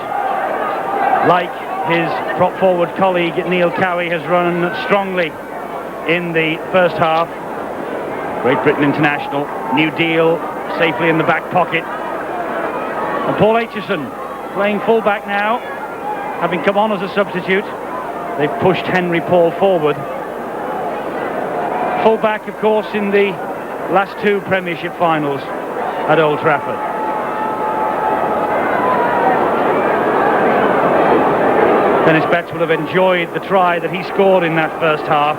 like his prop forward colleague Neil Cowie, has run strongly in the first half. Great Britain international, New Deal safely in the back pocket. And Paul Aitchison playing full-back now, having come on as a substitute. They've pushed Henry Paul forward. Full-back, of course, in the last 2 Premiership finals at Old Trafford. Dennis Betts will have enjoyed the try that he scored in that first half.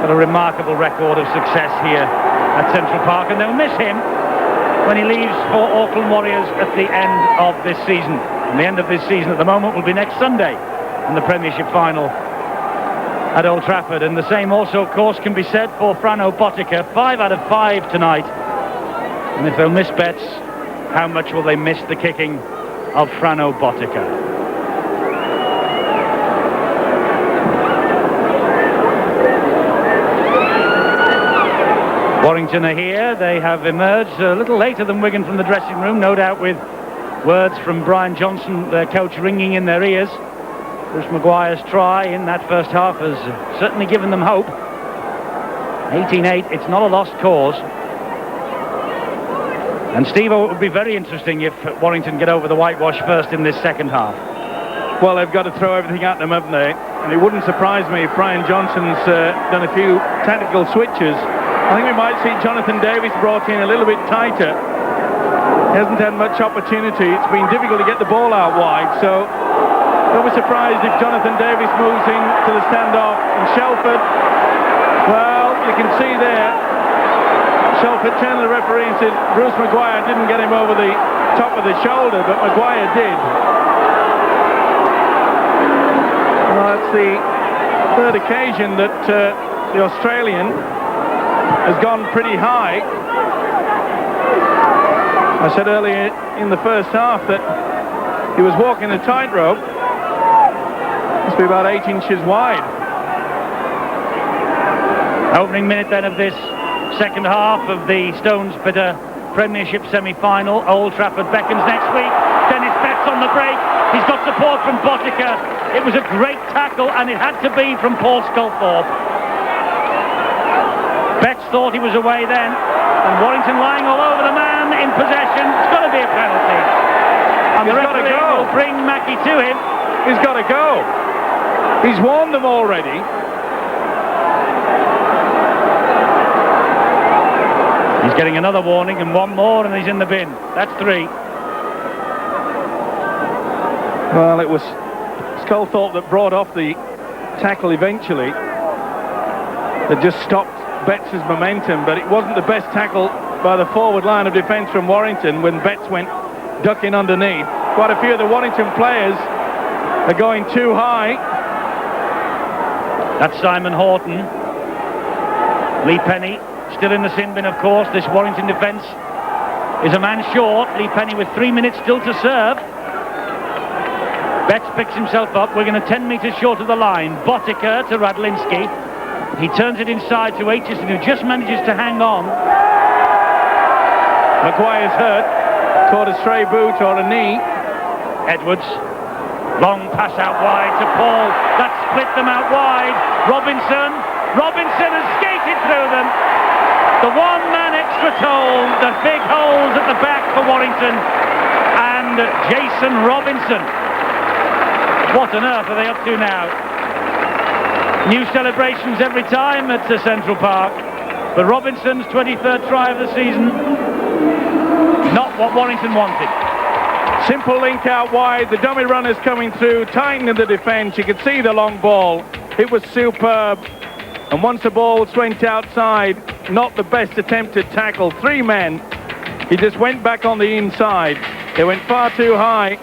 Got a remarkable record of success here at Central Park, and they'll miss him when he leaves for Auckland Warriors at the end of this season. And the end of this season at the moment will be next Sunday in the Premiership final at Old Trafford. And the same also, of course, can be said for Frano Botica. 5 out of 5 tonight. And if they'll miss Betts, how much will they miss the kicking of Frano Botica? Warrington are here. They have emerged a little later than Wigan from the dressing room, no doubt with words from Brian Johnson, their coach, ringing in their ears. Bruce Maguire's try in that first half has certainly given them hope. 18-8, it's not a lost cause. And Steve-O, it would be very interesting if Warrington get over the whitewash first in this second half. Well, they've got to throw everything at them, haven't they? And it wouldn't surprise me if Brian Johnson's done a few tactical switches. I think we might see Jonathan Davis brought in a little bit tighter. He hasn't had much opportunity. It's been difficult to get the ball out wide, so don't be surprised if Jonathan Davis moves in to the standoff. And Shelford, well, you can see there, Shelford turned to the referee and said Bruce Maguire didn't get him over the top of the shoulder, but Maguire did. Well, it's the 3rd occasion that the Australian has gone pretty high. I said earlier in the first half that he was walking a tightrope. Must be about 8 inches wide. Opening minute then of this second half of the Stones Bitter Premiership semi-final. Old Trafford beckons next week. Dennis Betts on the break. He's got support from Botica. It was a great tackle, and it had to be from Paul Sculthorpe. Betts thought he was away then, and Warrington lying all over the man in possession. It's got to be a penalty. And the referee will bring Mackie to him. He's got to go. He's warned them already. He's getting another warning, and 1 more, and he's in the bin. That's 3. Well, it was Sculthorpe that brought off the tackle eventually. That just stopped Betts' momentum, but it wasn't the best tackle by the forward line of defence from Warrington when Betts went ducking underneath. Quite a few of the Warrington players are going too high. That's Simon Horton. Lee Penny still in the sin bin, of course. This Warrington defence is a man short. Lee Penny with 3 minutes still to serve. Betts picks himself up. We're going to 10 metres short of the line. Botica to Radlinski. He turns it inside to Aitchison, who just manages to hang on. Maguire's hurt. Caught a stray boot or a knee. Edwards. Long pass out wide to Paul. That split them out wide. Robinson has skated through them. The 1-man extra toll. The big holes at the back for Warrington. And Jason Robinson. What on earth are they up to now? New celebrations every time at Central Park. But Robinson's 23rd try of the season, not what Warrington wanted. Simple link out wide, the dummy runners coming through, tightening the defence. You could see the long ball. It was superb. And once the ball went outside, not the best attempted tackle. 3 men. He just went back on the inside. They went far too high.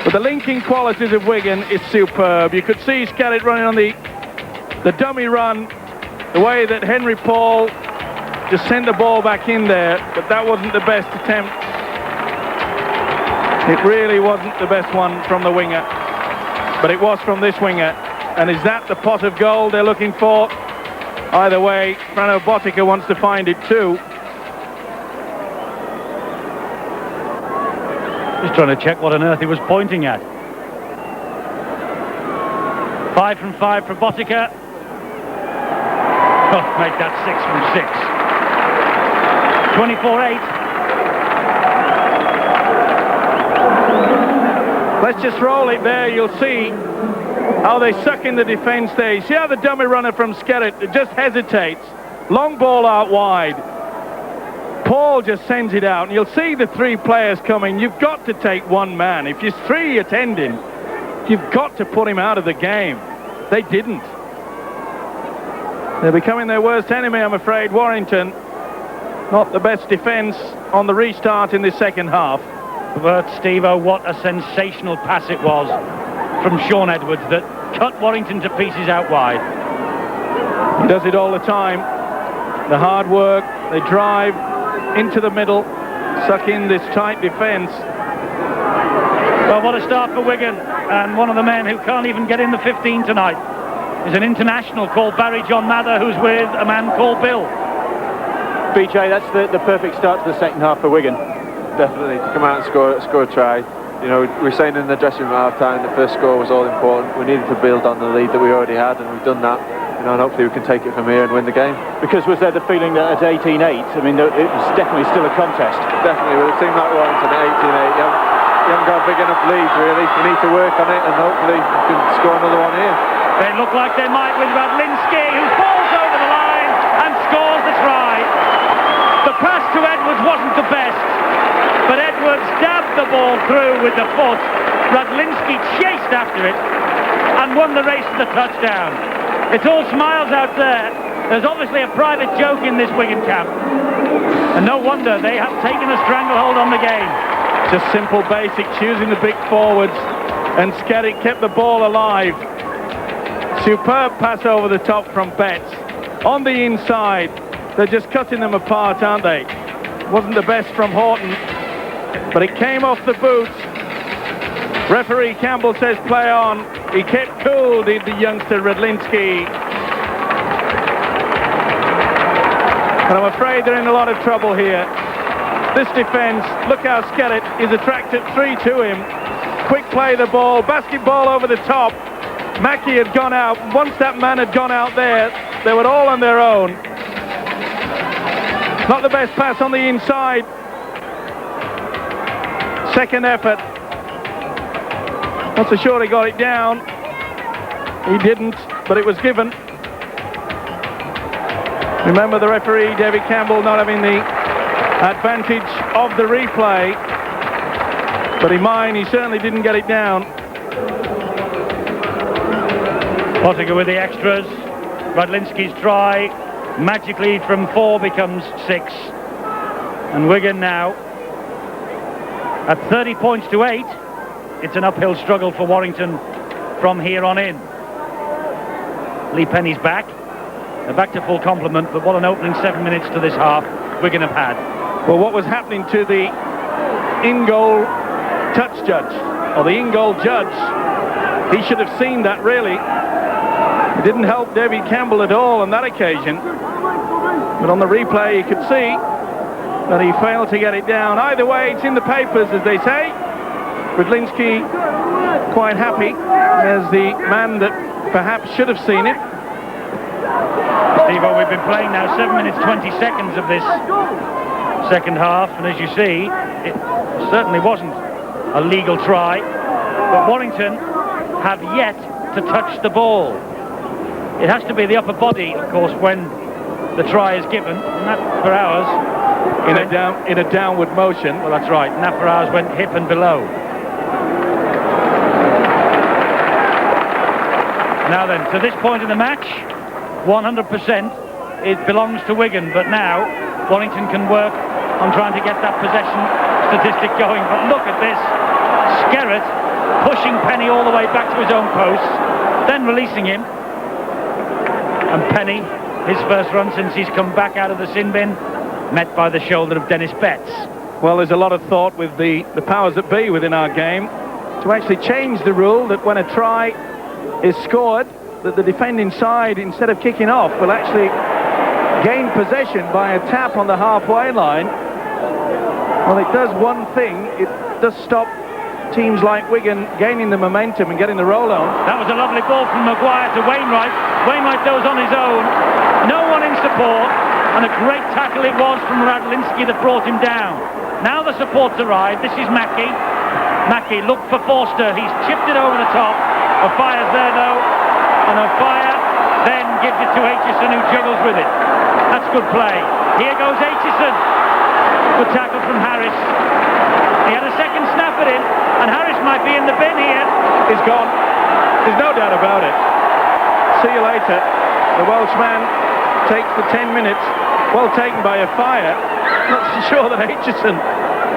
But the linking qualities of Wigan is superb. You could see Skerritt running on the dummy run, the way that Henry Paul just sent the ball back in there, but that wasn't the best attempt. It really wasn't the best one from the winger, but it was from this winger. And is that the pot of gold they're looking for? Either way, Frano Botica wants to find it too. Just trying to check what on earth he was pointing at. 5 from 5 for Botica. Oh, make that 6 from 6. 24-8. Let's just roll it there. You'll see how they suck in the defence there. You see how the dummy runner from Skerritt just hesitates. Long ball out wide. Paul just sends it out, and you'll see the 3 players coming. You've got to take one man. If there's 3 attending, you've got to put him out of the game. They didn't. They're becoming their worst enemy, I'm afraid. Warrington, not the best defence on the restart in this second half. But Steve-O, what a sensational pass it was from Shaun Edwards that cut Warrington to pieces out wide. He does it all the time. The hard work, they drive into the middle, suck in this tight defence. Well, what a start for Wigan. And one of the men who can't even get in the 15 tonight is an international called Barry John Mather, who's with a man called Bill. BJ, that's the perfect start to the second half for Wigan. Definitely, to come out and score a try. You know, we were saying in the dressing room at half-time the first score was all important. We needed to build on the lead that we already had, and we've done that. You know, and hopefully we can take it from here and win the game. Because was there the feeling that at 18-8, I mean, it was definitely still a contest? Definitely, with a team like Warrington at 18-8, you haven't got a big enough lead, really. We need to work on it, and hopefully we can score another one here. They look like they might with Radlinski, who falls over the line and scores the try. The pass to Edwards wasn't the best, but Edwards dabbed the ball through with the foot. Radlinski chased after it and won the race to the touchdown. It's all smiles out there. There's obviously a private joke in this Wigan camp, and no wonder they have taken a stranglehold on the game. Just simple basics, using the big forwards, and Skerritt kept the ball alive. Superb pass over the top from Betts. On the inside, they're just cutting them apart, aren't they? Wasn't the best from Horton, but it came off the boots. Referee Campbell says play on. He kept cool, did the youngster Radlinski. But I'm afraid they're in a lot of trouble here. This defence, look how Skerritt is attracted 3 to him. Quick play the ball, basketball over the top. Mackey had gone out. Once that man had gone out there, they were all on their own. Not the best pass on the inside. Second effort. Not so sure he got it down. He didn't, but it was given. Remember the referee, David Campbell, not having the advantage of the replay. But in mine, he certainly didn't get it down. Botica with the extras. Radlinski's try magically from 4 becomes 6. And Wigan now at 30 points to 8. It's an uphill struggle for Warrington from here on in. Lee Penny's back. They're back to full complement, but what an opening 7 minutes to this half Wigan have had. Well, what was happening to the in-goal touch judge, or the in-goal judge, he should have seen that, really. It didn't help David Campbell at all on that occasion. But on the replay, you could see that he failed to get it down. Either way, it's in the papers, as they say. Radlinski quite happy as the man that perhaps should have seen it. Steve-O, we've been playing now 7 minutes 20 seconds of this second half, and as you see, it certainly wasn't a legal try, but Warrington have yet to touch the ball. It has to be the upper body, of course, when the try is given, and that for ours in a downward motion. Well, that's right, and that for ours went hip and below. Now then, to this point in the match, 100% it belongs to Wigan, but now Warrington can work on trying to get that possession statistic going. But look at this, Skerritt pushing Penny all the way back to his own post, then releasing him. And Penny, his first run since he's come back out of the sin bin, met by the shoulder of Dennis Betts. Well, there's a lot of thought with the powers that be within our game to actually change the rule that when a try is scored, that the defending side, instead of kicking off, will actually gain possession by a tap on the halfway line. Well, it does one thing. It does stop teams like Wigan gaining the momentum and getting the roll on. That was a lovely ball from Maguire to Wainwright. Wainwright goes on his own. No one in support. And a great tackle it was from Radlinsky that brought him down. Now the support's arrived. This is Mackey. Mackey looked for Forster. He's chipped it over the top. O'Fire's there though. And O'Fire then gives it to Aitchison, who juggles with it. That's good play. Here goes Aitchison. Good tackle from Harris. He had a second snap at him, and Harris might be in the bin here. He's gone. There's no doubt about it. See you later. The Welshman takes the 10 minutes. Well taken by O'Fire. Not so sure that Aitchison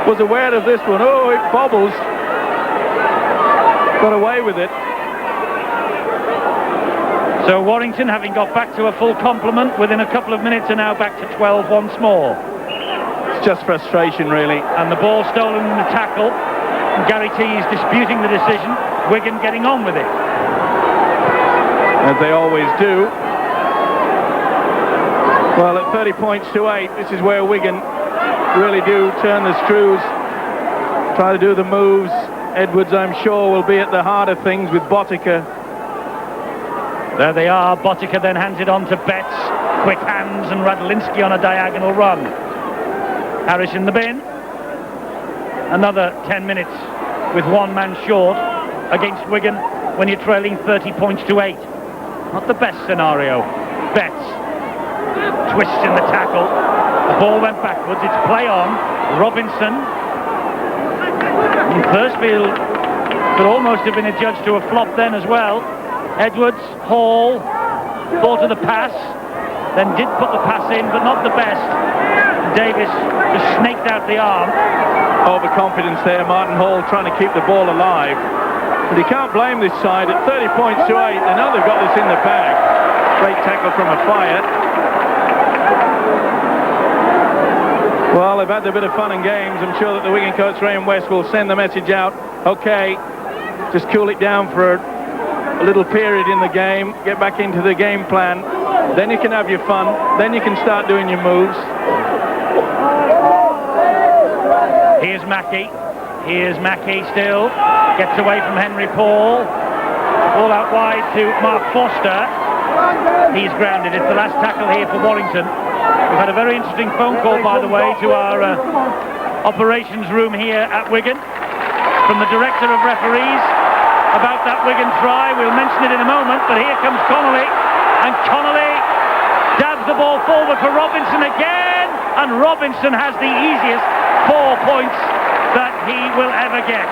was aware of this one. Oh, it bobbles. Got away with it. So Warrington, having got back to a full complement within a couple of minutes, are now back to 12 once more. It's just frustration, really. And the ball stolen in the tackle. Gary T is disputing the decision. Wigan getting on with it. As they always do. Well, at 30 points to 8, this is where Wigan really do turn the screws, try to do the moves. Edwards, I'm sure, will be at the heart of things with Botica. There they are. Botica then hands it on to Betts. Quick hands, and Radlinsky on a diagonal run. Harris in the bin. Another 10 minutes with one man short against Wigan when you're trailing 30 points to 8. Not the best scenario. Betts twists in the tackle. The ball went backwards. It's play on. Robinson. And Thursfield could almost have been adjudged to a flop then as well. Edwards, Hall, thought of the pass, then did put the pass in, but not the best. Davis just snaked out the arm. Overconfidence there, Martin Hall trying to keep the ball alive. But you can't blame this side at 30 points to 8. They know they've got this in the bag. Great tackle from O'Fire. Well, they've had a bit of fun and games. I'm sure that the Wigan coach, Graham West, will send the message out. Okay, just cool it down for a little period in the game. Get back into the game plan. Then you can have your fun. Then you can start doing your moves. Here's Mackey. Here's Mackey still. Gets away from Henry Paul. Ball out wide to Mark Foster. He's grounded. It's the last tackle here for Warrington. We've had a very interesting phone call, by the way, to our operations room here at Wigan from the director of referees about that Wigan try. We'll mention it in a moment, but here comes Connolly, and Connolly dabs the ball forward for Robinson again, and Robinson has the easiest 4 points that he will ever get.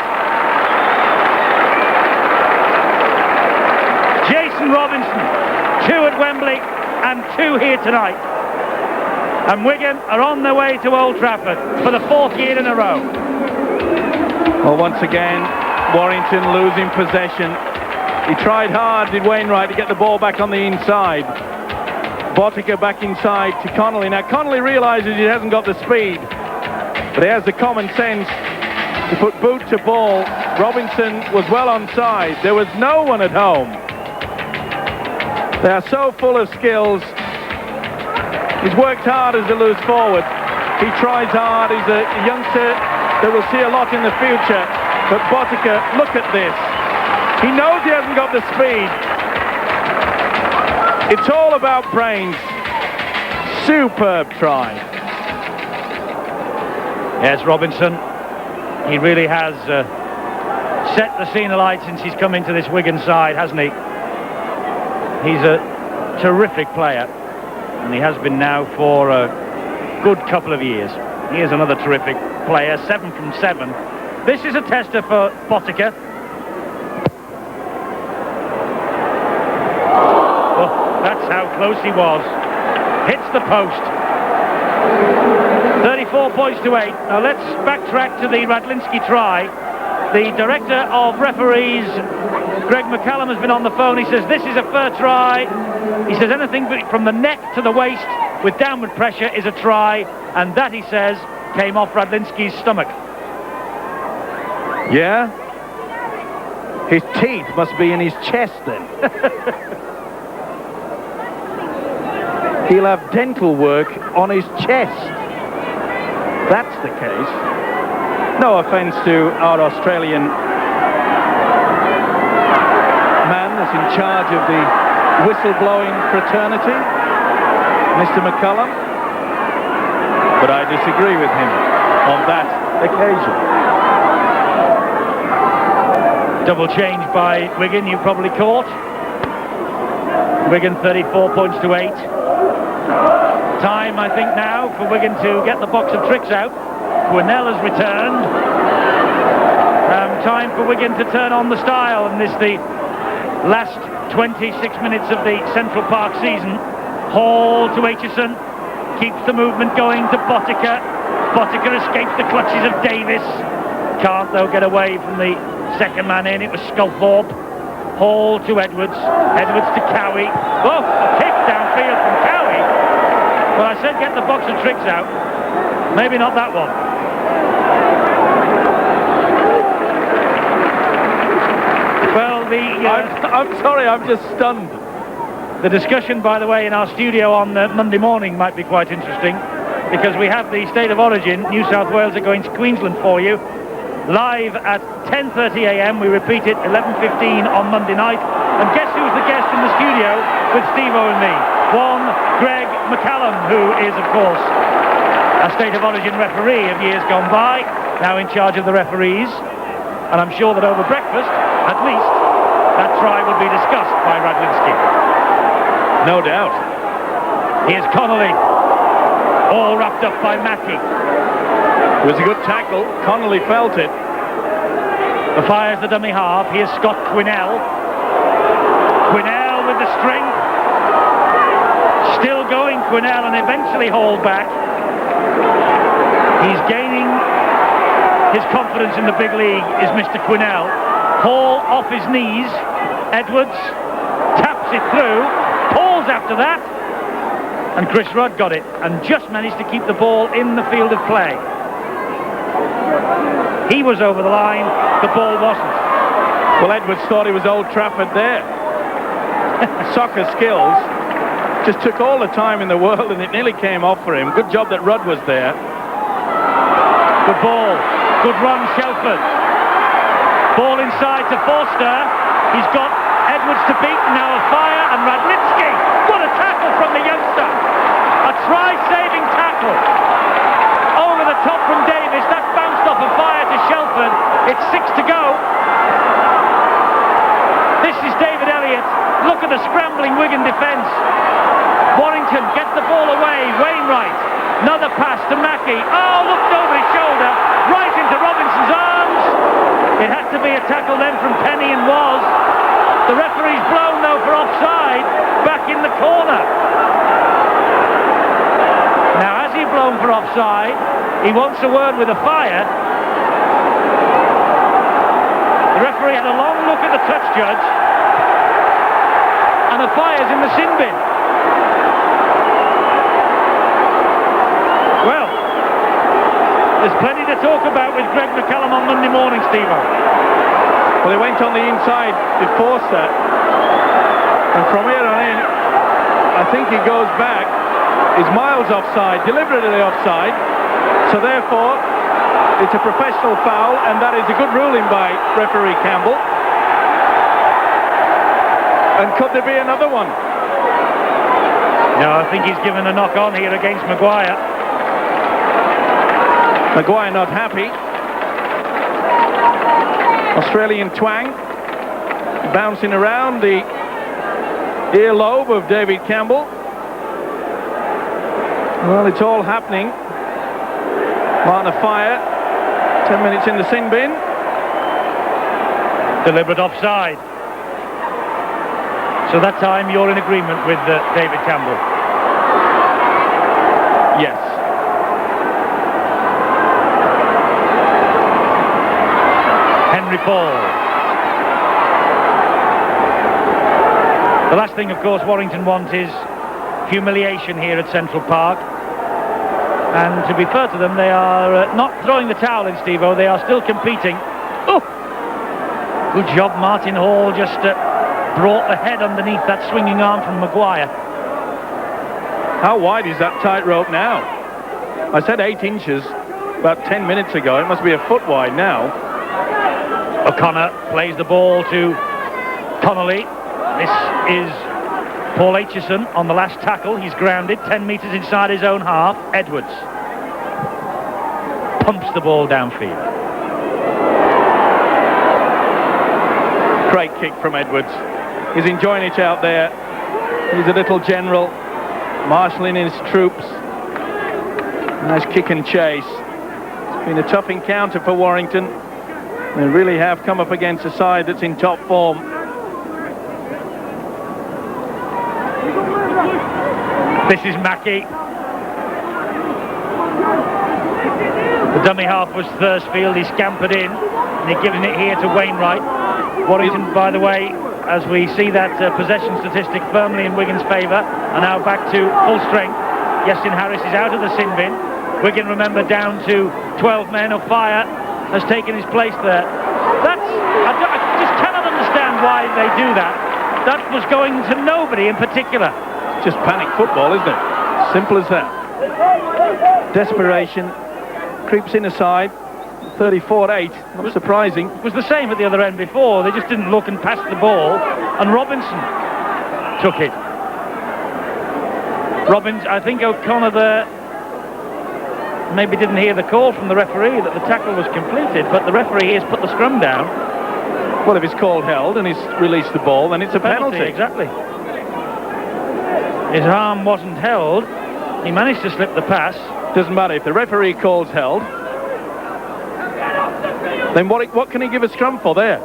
Jason Robinson, 2 at Wembley and 2 here tonight. And Wigan are on their way to Old Trafford for the 4th year in a row. Well, once again, Warrington losing possession. He tried hard, did Wainwright, to get the ball back on the inside. Botica back inside to Connolly. Now, Connolly realises he hasn't got the speed, but he has the common sense to put boot to ball. Robinson was well onside. There was no one at home. They are so full of skills. He's worked hard as a loose forward. He tries hard. He's a youngster that will see a lot in the future. But Botica, look at this. He knows he hasn't got the speed. It's all about brains. Superb try. Yes, Robinson. He really has set the scene alight since he's come into this Wigan side, hasn't he? He's a terrific player. And he has been now for a good couple of years. Here's another terrific player, 7 from 7. This is a tester for Botica. Oh, that's how close he was. Hits the post. 34 points to 8. Now let's backtrack to the Radlinsky try. The director of referees, Greg McCallum, has been on the phone. He says this is a fair try. He says anything from the neck to the waist with downward pressure is a try, and that, he says, came off Radlinski's stomach. Yeah? His teeth must be in his chest then. He'll have dental work on his chest. That's the case. No offence to our Australian man that's in charge of the whistleblowing fraternity, Mr. McCullum, but I disagree with him on that occasion. Double change by Wigan, you probably caught. Wigan 34 points to 8. Time, I think, now for Wigan to get the box of tricks out. Quinnell has returned. Time for Wigan to turn on the style, and this the last 26 minutes of the Central Park season. Hall to Aitchison, keeps the movement going to Botica. Botica escapes the clutches of Davis. Can't, though, get away from the second man in. It was Sculthorpe. Hall to Edwards. Edwards to Cowie. Oh, a kick downfield from Cowie. Well, I said get the box of tricks out. Maybe not that one. Well, I'm sorry, I'm just stunned. The discussion, by the way, in our studio on Monday morning might be quite interesting, because we have the State of Origin. New South Wales are going to Queensland for you. Live at 10:30 a.m. We repeat it 11:15 on Monday night. And guess who's the guest in the studio with Steve-O and me? One, Greg McCallum, who is, of course, a State of Origin referee of years gone by, now in charge of the referees. And I'm sure that over breakfast, at least, that try will be discussed by Radlinski. No doubt. Here's Connolly, all wrapped up by Mackey. It was a good tackle. Connolly felt it. The fires the dummy half. Here's Scott Quinnell. Quinnell with the strength. Still going, Quinnell, and eventually hauled back. He's gaining his confidence in the big league, is Mr. Quinnell. Hall off his knees. Edwards taps it through. Paul's after that. And Chris Rudd got it and just managed to keep the ball in the field of play. He was over the line, the ball wasn't. Well, Edwards thought he was Old Trafford there. Soccer skills just took all the time in the world, and it nearly came off for him. Good job that Rudd was there. Good ball, good run, Shelford. Ball inside to Forster. He's got Edwards to beat, now a fire, and Radlinski. What a tackle from the youngster. A try-saving tackle. Over the top from Davis. That's bounced off a fire to Shelford. It's 6 to go. This is David Elliott. Look at the scrambling Wigan defence. Warrington gets the ball away. Wainwright. Another pass to Mackey. Oh, looked over his shoulder. Right into Robinson's arms. It had to be a tackle then from Penny, and was. The referee's blown, though, for offside. Back in the corner. Now, has he blown for offside? He wants a word with a fire. The referee had a long look at the touch judge, and a fire's in the sin bin. Well, there's plenty to talk about with Greg McCallum on Monday morning, Steve-O. Well, he went on the inside before that, and from here on in, I think he goes back. Is miles offside, deliberately offside, so therefore it's a professional foul, and that is a good ruling by referee Campbell. And could there be another one? No, I think he's given a knock on here against Maguire. Maguire not happy. Australian twang bouncing around the earlobe of David Campbell. Well, it's all happening. Martin of fire. 10 minutes in the sin bin. Deliberate offside. So that time you're in agreement with David Campbell? Henry Paul. The last thing, of course, Warrington want is humiliation here at Central Park. And to be fair to them, they are not throwing the towel in, Steve-O. They are still competing. Oh! Good job, Martin Hall just brought the head underneath that swinging arm from Maguire. How wide is that tightrope now? I said 8 inches about 10 minutes ago. It must be a foot wide now. O'Connor plays the ball to Connolly. This is Paul Aitchison on the last tackle. He's grounded 10 metres inside his own half. Edwards pumps the ball downfield. Great kick from Edwards. He's enjoying it out there. He's a little general, marshalling his troops. Nice kick and chase. It's been a tough encounter for Warrington. They really have come up against a side that's in top form. This is Mackey. The dummy half was Thursfield. He scampered in and he'd given it here to Wainwright. Warrington, by the way, as we see that possession statistic firmly in Wigan's favour, are now back to full strength. Yestin Harris is out of the sin bin. Wigan, remember, down to 12 men. O'Fire has taken his place there. I just cannot understand why they do that. That was going to nobody in particular. Just panic football, isn't it? Simple as that. Desperation creeps in aside. 34-8, not surprising. It was the same at the other end before. They just didn't look and passed the ball, and Robinson took it. I think O'Connor there maybe didn't hear the call from the referee that the tackle was completed, but the referee has put the scrum down. Well, if it's called held and he's released the ball, then it's a penalty. Exactly. His arm wasn't held. He managed to slip the pass. Doesn't matter if the referee calls held. Then what can he give a scrum for there?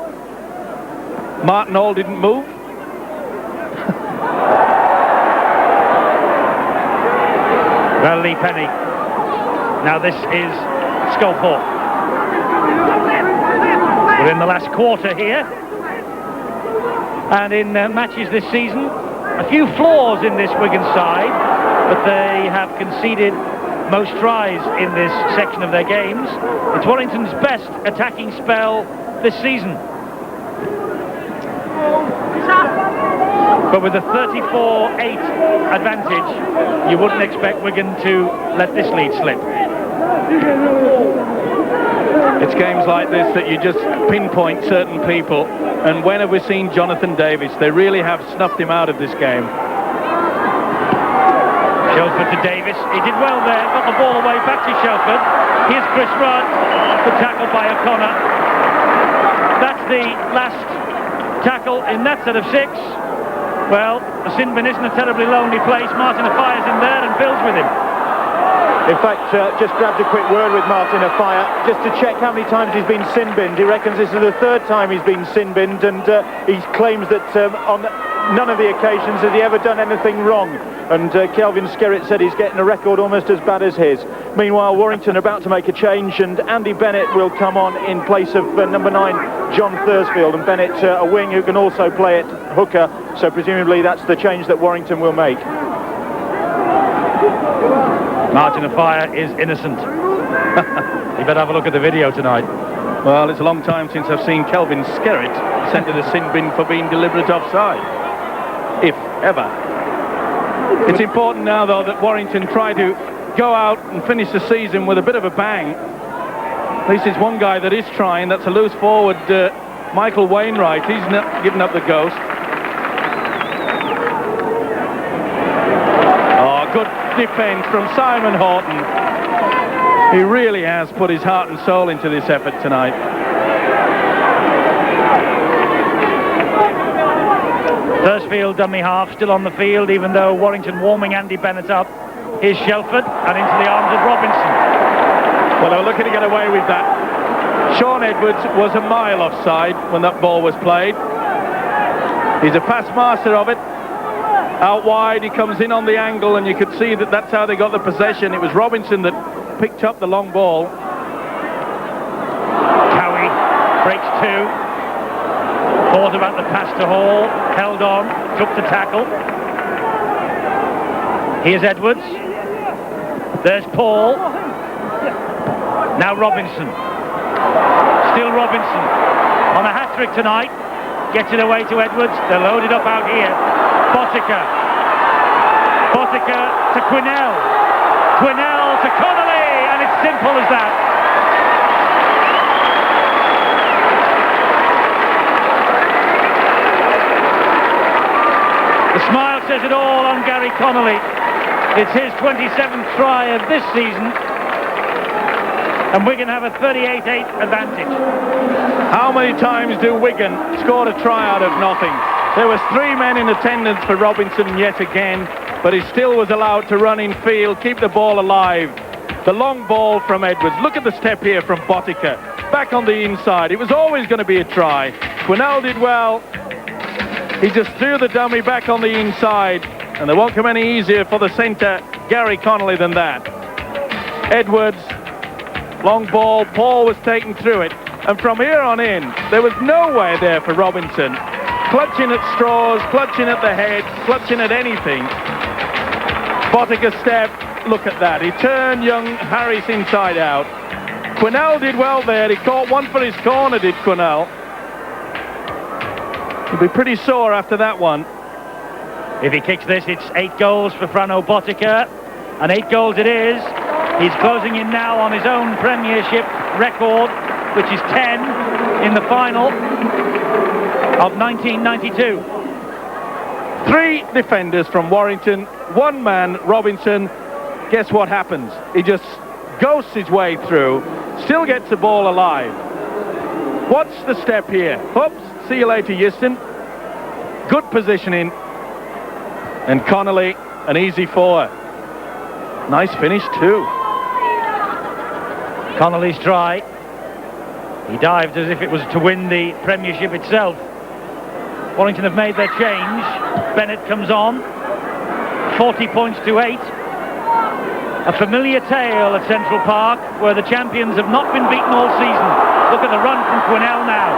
Martin Hall didn't move. Well, Lee Penny. Now this is Sculthorpe. We're in the last quarter here. And in matches this season, a few flaws in this Wigan side, but they have conceded most tries in this section of their games. It's Warrington's best attacking spell this season. But with a 34-8 advantage, you wouldn't expect Wigan to let this lead slip. It's games like this that you just pinpoint certain people, and when have we seen Jonathan Davis? They really have snuffed him out of this game. Shelford to Davis. He did well there, got the ball away back to Shelford. Here's Chris Rudd, the tackle by O'Connor. That's the last tackle in that set of 6. Well, the sin bin isn't a terribly lonely place. Martin O'Fire's in there and builds with him. In fact, just grabbed a quick word with Martin O'Fire just to check how many times he's been sin-binned. He reckons this is the 3rd time he's been sin-binned, and he claims that on none of the occasions has he ever done anything wrong. And Kelvin Skerritt said he's getting a record almost as bad as his. Meanwhile, Warrington are about to make a change, and Andy Bennett will come on in place of number 9, John Thursfield. And Bennett, a wing who can also play at hooker, so presumably that's the change that Warrington will make. Martin O'Fire is innocent. You better have a look at the video tonight. Well, it's a long time since I've seen Kelvin Skerritt sent to the sin bin for being deliberate offside. If ever. It's important now, though, that Warrington try to go out and finish the season with a bit of a bang. At least there's one guy that is trying. That's a loose forward, Michael Wainwright. He's not giving up the ghost. Oh, good defence from Simon Horton. He really has put his heart and soul into this effort tonight. Thursfield, dummy half, still on the field, even though Warrington warming Andy Bennett up. Here's Shelford, and into the arms of Robinson. Well, they were looking to get away with that. Sean Edwards was a mile offside when that ball was played. He's a past master of it. Out wide, he comes in on the angle, and you could see that that's how they got the possession. It was Robinson that picked up the long ball. Cowie breaks two. Thought about the pass to Hall, held on, took the tackle. Here's Edwards. There's Paul. Now Robinson. Still Robinson. On a hat-trick tonight. Gets it away to Edwards. They're loaded up out here. Botica. Botica to Quinnell. Quinnell to Connolly. And it's simple as that. The smile says it all on Gary Connolly. It's his 27th try of this season. And Wigan have a 38-8 advantage. How many times do Wigan score a try out of nothing? There was 3 men in attendance for Robinson yet again, but he still was allowed to run in field, keep the ball alive. The long ball from Edwards. Look at the step here from Botica. Back on the inside. It was always going to be a try. Quinnell did well. He just threw the dummy back on the inside, and there won't come any easier for the centre, Gary Connolly, than that. Edwards, long ball, Paul was taken through it, and from here on in, there was nowhere there for Robinson. Clutching at straws, clutching at the head, clutching at anything. Botica step, look at that. He turned young Harris inside out. Quinnell did well there. He caught one for his corner, did Quinnell. He'll be pretty sore after that one. If he kicks this, it's 8 goals for Frano Botica, and 8 goals it is. He's closing in now on his own Premiership record, which is 10 in the final of 1992. 3 defenders from Warrington, 1 man, Robinson. Guess what happens? He just ghosts his way through, still gets the ball alive. What's the step here? Oops, see you later, Euston. Good positioning. And Connolly, an easy 4. Nice finish too. Connolly's try. He dived as if it was to win the Premiership itself. Warrington have made their change. Bennett comes on. 40 points to 8. A familiar tale at Central Park, where the champions have not been beaten all season. Look at the run from Quinnell now.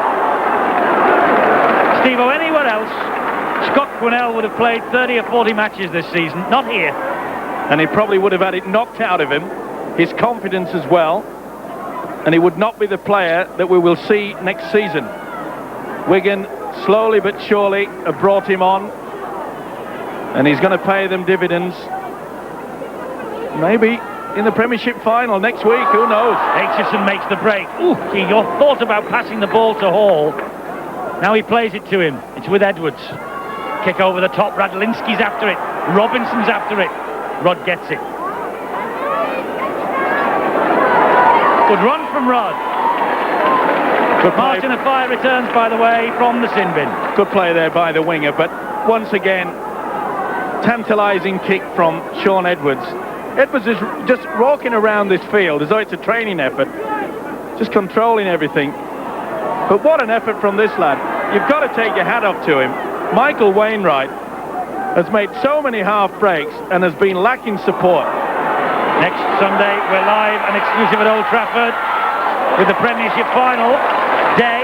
Steve-O, anywhere else, Scott Quinnell would have played 30 or 40 matches this season. Not here. And he probably would have had it knocked out of him. His confidence as well. And he would not be the player that we will see next season. Wigan, slowly but surely, have brought him on. And he's going to pay them dividends. Maybe in the Premiership final next week, who knows? Aitchison makes the break. Ooh, he thought about passing the ball to Hall. Now he plays it to him. It's with Edwards. Kick over the top. Radlinski's after it. Robinson's after it. Rod gets it. Good run from Rod. Martin Afire returns, by the way, from the sin bin. Good play there by the winger, but once again, tantalising kick from Sean Edwards. Edwards is just walking around this field as though it's a training effort, just controlling everything. But what an effort from this lad. You've got to take your hat off to him. Michael Wainwright has made so many half breaks and has been lacking support. Next Sunday, we're live and exclusive at Old Trafford with the Premiership final day.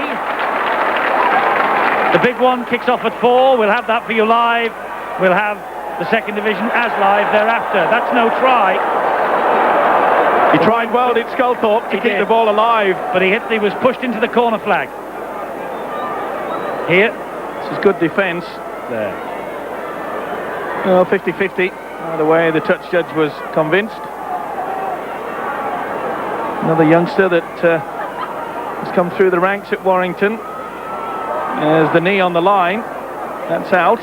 The big one kicks off at 4. We'll have that for you live. We'll have the second division as live thereafter. That's no try. He tried well, did Sculthorpe, to keep the ball alive. But he was pushed into the corner flag. Here. This is good defence. There. Well, 50-50. Either way, the touch judge was convinced. Another youngster that has come through the ranks at Warrington. There's the knee on the line. That's out.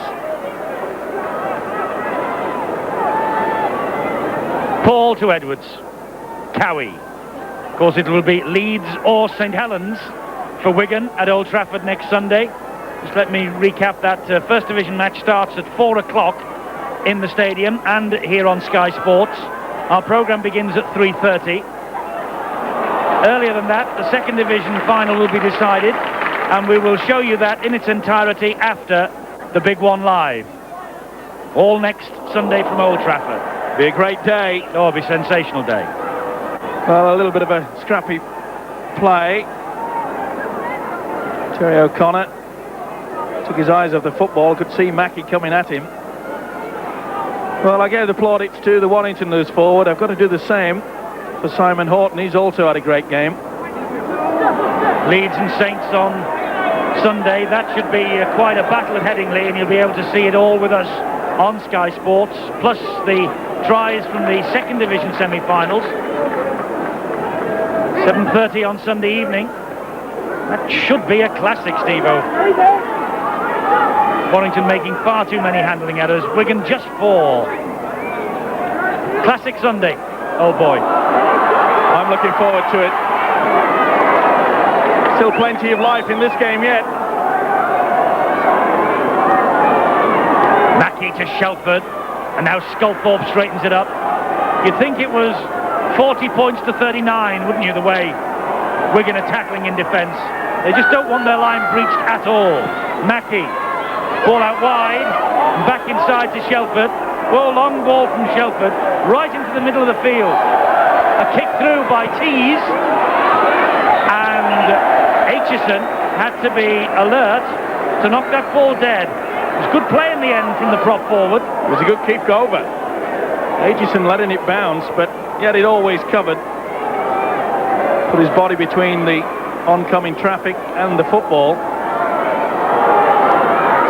Paul to Edwards. Cowie. Of course, it will be Leeds or St Helens for Wigan at Old Trafford next Sunday. Just let me recap that. First Division match starts at 4 o'clock in the stadium and here on Sky Sports. Our programme begins at 3:30. Earlier than that, the second division final will be decided, and we will show you that in its entirety after the big one live. All next Sunday from Old Trafford. Be a great day. Oh, it'll be a sensational day. Well, a little bit of a scrappy play. Terry O'Connor took his eyes off the football, could see Mackie coming at him. Well, I gave the plaudits to the Warrington loose forward. I've got to do the same for Simon Horton. He's also had a great game. Leeds and Saints on Sunday. That should be quite a battle at Headingley, and you'll be able to see it all with us on Sky Sports, plus the tries from the second division semi-finals. 7:30 on Sunday evening. That should be a classic, Steve-O. Warrington making far too many handling errors. Wigan just 4. Classic Sunday, old boy. I'm looking forward to it. Still plenty of life in this game yet. Mackie to Shelford, and now Sculthorpe straightens it up. You'd think it was 40 points to 39, wouldn't you, the way Wigan are tackling in defence. They just don't want their line breached at all. Mackie, ball out wide, and back inside to Shelford. Well, long ball from Shelford, right into the middle of the field. A kick through by Tees, and Aitchison had to be alert to knock that ball dead. It was good play in the end from the prop forward. It was a good kick over. Aitchison letting it bounce, but yet it always covered. Put his body between the oncoming traffic and the football.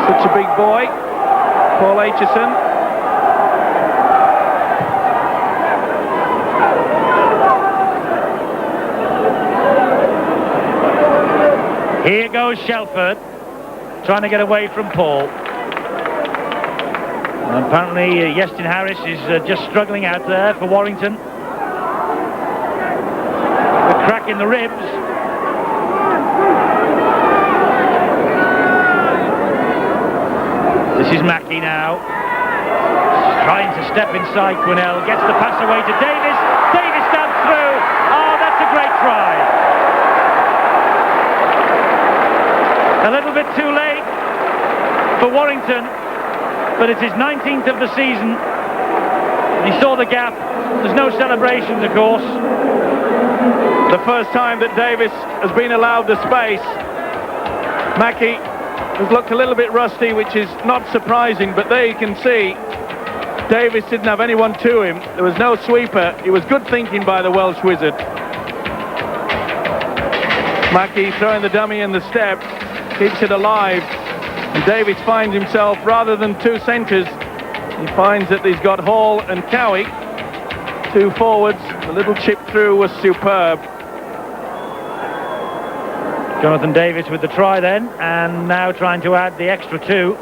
Such a big boy, Paul Aitchison. Here goes Shelford, trying to get away from Paul. And apparently Yestin Harris is just struggling out there for Warrington. The crack in the ribs. This is Mackie now. Trying to step inside Quinnell. Gets the pass away to Davis. Davis stabs through. Oh, that's a great try. A little bit too late for Warrington, but it's his 19th of the season. He saw the gap. There's no celebrations, of course. The first time that Davis has been allowed the space. Mackie has looked a little bit rusty, which is not surprising, but there you can see Davis didn't have anyone to him. There was no sweeper. It was good thinking by the Welsh wizard. Mackie throwing the dummy in the step, keeps it alive, and Davis finds himself, rather than two centres, he finds that he's got Hall and Cowie, two forwards. The little chip through was superb. Jonathan Davis with the try then, and now trying to add the extra 2.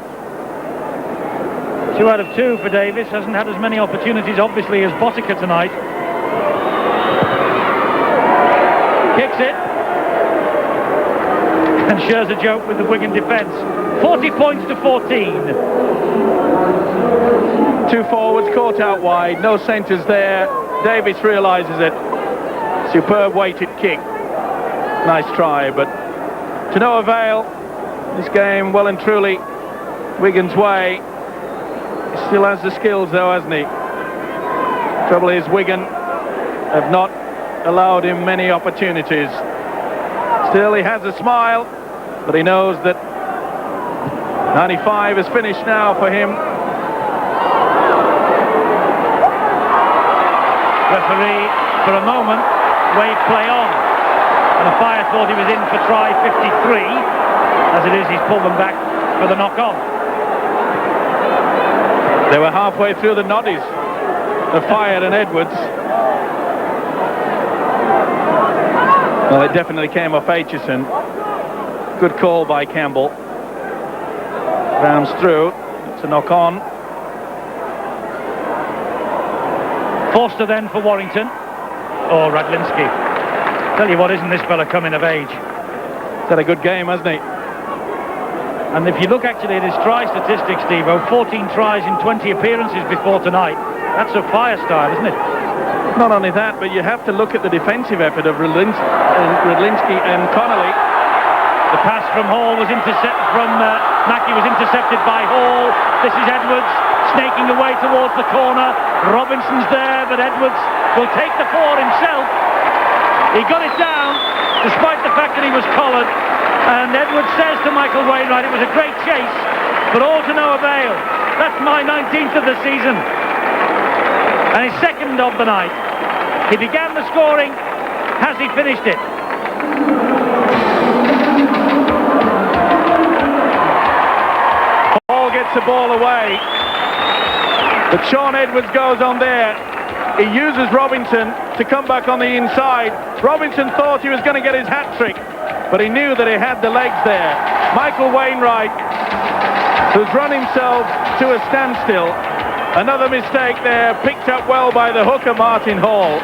2 out of 2 for Davis. Hasn't had as many opportunities, obviously, as Botica tonight. Kicks it. And shares a joke with the Wigan defence. 40 points to 14. Two forwards caught out wide, no centres there. Davis realises it. Superb weighted kick. Nice try, but to no avail. This game well and truly Wigan's way. He still has the skills though, hasn't he? Trouble is Wigan have not allowed him many opportunities. Still he has a smile, but he knows that 95 is finished now for him. Referee, for a moment, waved play on. And Fire thought he was in for try 53. As it is, he's pulled them back for the knock-on. They were halfway through the noddies, the Fire and Edwards. Well, it definitely came off Aitchison. Good call by Campbell. Rounds through. It's a knock-on. Forster then for Warrington. Oh, Radlinski. Tell you what, isn't this fella coming of age? He's had a good game, hasn't he? And if you look actually at his try statistics, Steve-O, 14 tries in 20 appearances before tonight. That's a Fire style, isn't it? Not only that, but you have to look at the defensive effort of Radlinski and Connolly. The pass from Hall was Mackie was intercepted by Hall. This is Edwards snaking away towards the corner. Robinson's there, but Edwards will take the forward himself. He got it down, despite the fact and he was collared. And Edwards says to Michael Wainwright, it was a great chase, but all to no avail. That's my 19th of the season. And his second of the night. He began the scoring. Has he finished it? Paul gets the ball away. But Sean Edwards goes on there. He uses Robinson to come back on the inside. Robinson thought he was going to get his hat-trick, but he knew that he had the legs there. Michael Wainwright, who's run himself to a standstill. Another mistake there, picked up well by the hooker Martin Hall.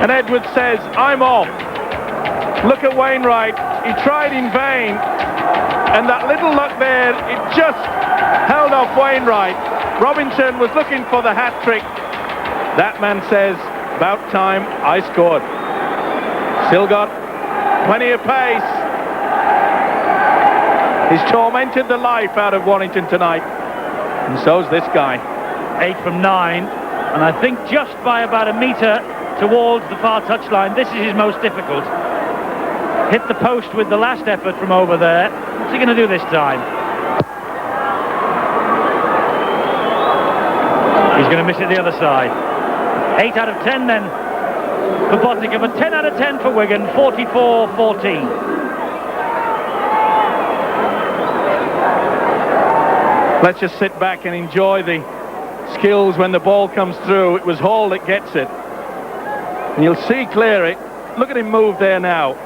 And Edwards says, I'm off. Look at Wainwright. He tried in vain. And that little luck there, it just held off Wainwright. Robinson was looking for the hat-trick. That man says, about time I scored. Still got plenty of pace. He's tormented the life out of Warrington tonight. And so's this guy. 8 from 9. And I think just by about a metre towards the far touchline, this is his most difficult. Hit the post with the last effort from over there. What's he going to do this time? He's going to miss it the other side. 8 out of 10 then for Botica, but 10 out of 10 for Wigan, 44-14. Let's just sit back and enjoy the skills when the ball comes through. It was Hall that gets it. And you'll see clearly, look at him move there now.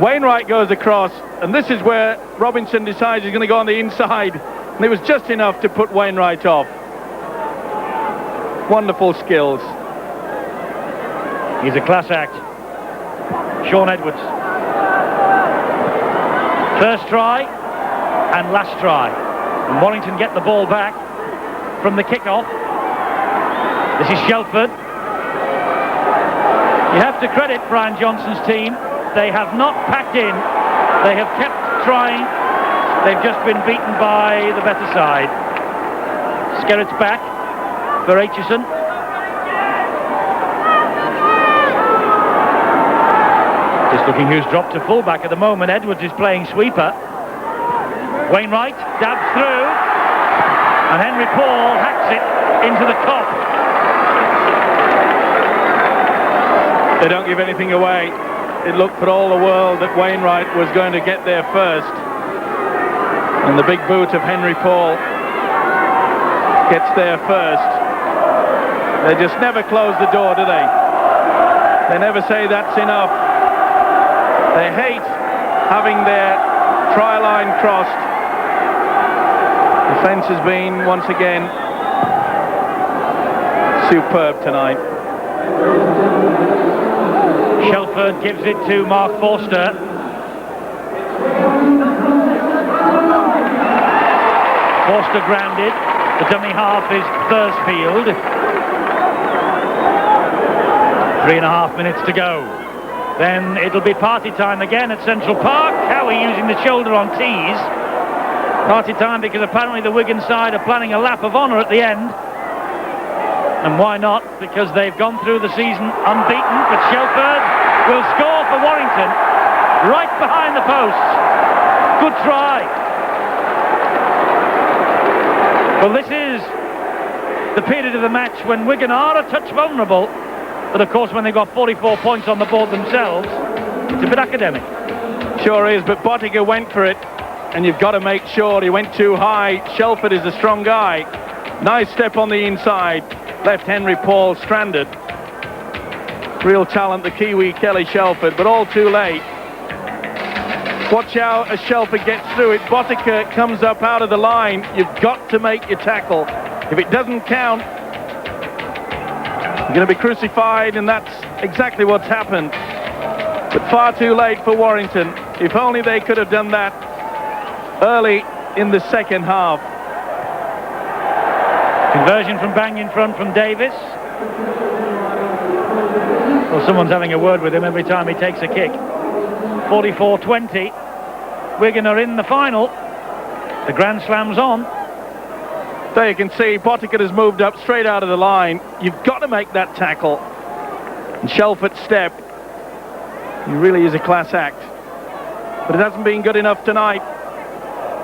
Wainwright goes across, and this is where Robinson decides he's going to go on the inside. And it was just enough to put Wainwright off. Wonderful skills. He's a class act. Sean Edwards. First try and last try. And Warrington get the ball back from the kick-off. This is Shelford. You have to credit Brian Johnson's team. They have not packed in. They have kept trying. They've just been beaten by the better side. Skerritt's back for Aitchison. Just looking who's dropped to fullback at the moment. Edwards is playing sweeper. Wainwright dabs through, and Henry Paul hacks it into the top. They don't give anything away. It looked for all the world that Wainwright was going to get there first. And the big boot of Henry Paul gets there first. They just never close the door, do they? They never say that's enough. They hate having their try line crossed. The fence has been, once again, superb tonight. Shelford gives it to Mark Forster. Forster grounded. The dummy half is Thursfield. 3.5 minutes to go. Then it'll be party time again at Central Park. Cowie using the shoulder on tees. Party time because apparently the Wigan side are planning a lap of honour at the end. And why not? Because they've gone through the season unbeaten. But Shelford will score for Warrington. Right behind the posts. Good try. Well, this is the period of the match when Wigan are a touch vulnerable. But of course, when they've got 44 points on the board themselves, it's a bit academic. Sure is, but Botica went for it. And you've got to make sure he went too high. Shelford is a strong guy. Nice step on the inside. Left Henry Paul stranded. Real talent, the Kiwi Kelly Shelford, but all too late. Watch out as Shelford gets through it. Botica comes up out of the line. You've got to make your tackle. If it doesn't count, you're going to be crucified, and that's exactly what's happened. But far too late for Warrington. If only they could have done that early in the second half. Conversion from bang in front from Davis. Well, someone's having a word with him every time he takes a kick. 44-20. Wigan are in the final. The Grand Slam's on. There you can see Botica has moved up straight out of the line. You've got to make that tackle. And Shelford's step He really is a class act. But it hasn't been good enough tonight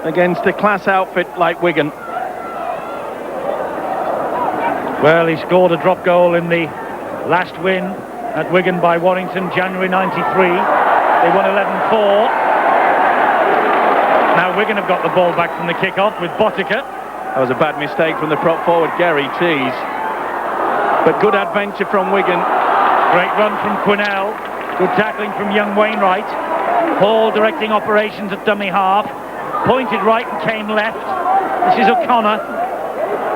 against a class outfit like Wigan. Well, he scored a drop goal in the last win at Wigan by Warrington, January 93. They won 11-4. Now Wigan have got the ball back from the kick-off with Botica. That was a bad mistake from the prop forward, Gary Tees. But good adventure from Wigan. Great run from Quinnell. Good tackling from young Wainwright. Hall directing operations at dummy half. Pointed right and came left. This is O'Connor.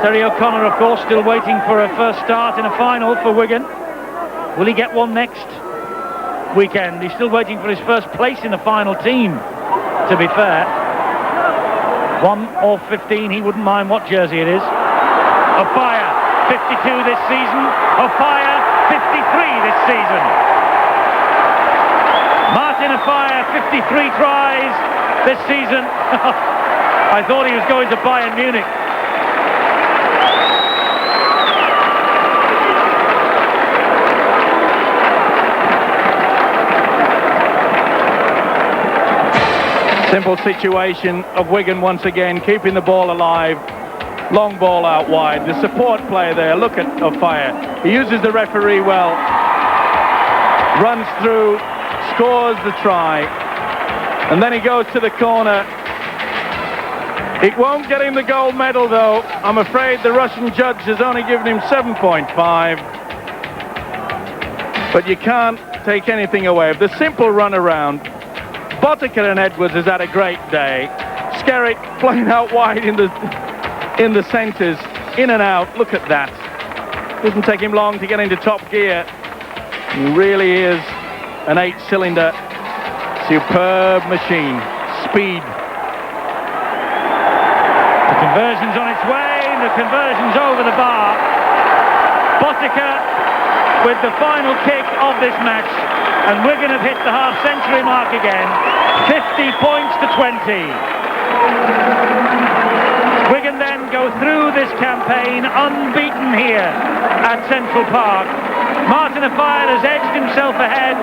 Terry O'Connor, of course, still waiting for a first start in a final for Wigan. Will he get one next weekend? He's still waiting for his first place in the final team, to be fair. 1 or 15, he wouldn't mind what jersey it is. O'Fire, 52 this season. O'Fire, 53 this season. Martin O'Fire, 53 tries this season. I thought he was going to Bayern Munich. Simple situation of Wigan once again, keeping the ball alive. Long ball out wide. The support play there, look at O'Fire. He uses the referee well. Runs through, scores the try. And then he goes to the corner. It won't get him the gold medal though. I'm afraid the Russian judge has only given him 7.5. But you can't take anything away. The simple run around. Botica and Edwards has had a great day. Skerritt playing out wide in the centres, in and out. Look at that. Doesn't take him long to get into top gear. He really is an 8-cylinder, superb machine. Speed. The conversion's on its way. The conversion's over the bar. Botica with the final kick of this match. And Wigan have hit the half-century mark again. 50 points to 20. Wigan then go through this campaign unbeaten here at Central Park. Martin O'Fire has edged himself ahead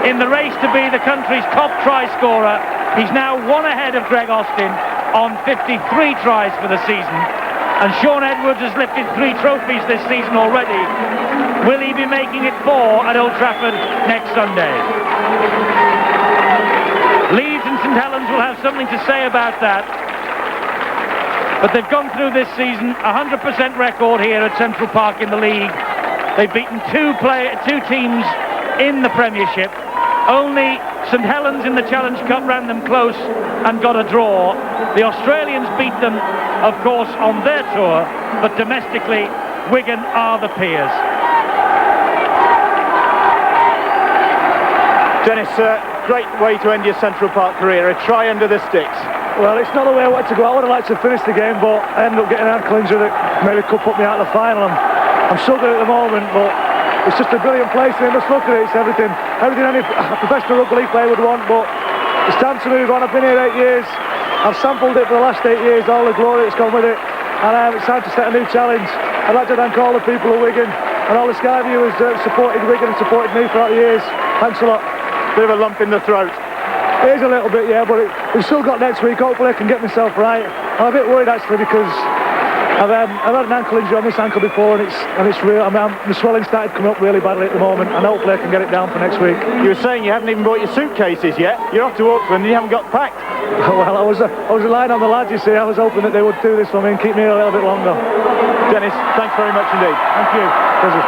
in the race to be the country's top try scorer. He's now one ahead of Greg Austin on 53 tries for the season. And Sean Edwards has lifted 3 trophies this season already. Will he be making it 4 at Old Trafford next Sunday? Leeds and St Helens will have something to say about that. But they've gone through this season, 100% record here at Central Park in the league. They've beaten two teams in the Premiership. Only St Helens in the Challenge Cup ran them close and got a draw. The Australians beat them, of course, on their tour, but domestically, Wigan are the peers. Dennis, great way to end your Central Park career, a try under the sticks. Well, it's not the way I wanted to go. I would have liked to finish the game, but I ended up getting an ankle injury that maybe could put me out of the final. I'm struggling at the moment, but it's just a brilliant place, and just look at it, it's everything any professional rugby league player would want, but it's time to move on. I've been here 8 years. I've sampled it for the last 8 years, all the glory that's gone with it, and it's time to set a new challenge. I'd like to thank all the people of Wigan and all the Sky viewers that have supported Wigan and supported me throughout the years. Thanks a lot. Bit of a lump in the throat. It is a little bit, yeah, but we've still got next week. Hopefully I can get myself right. I'm a bit worried actually because I've had an ankle injury on this ankle before, and it's real. The swelling started coming up really badly at the moment, and hopefully I can get it down for next week. You were saying you haven't even bought your suitcases yet. You're off to Auckland and you haven't got packed. Well, I was relying on the lads, you see. I was hoping that they would do this for me and keep me here a little bit longer. Dennis, thanks very much indeed. Thank you.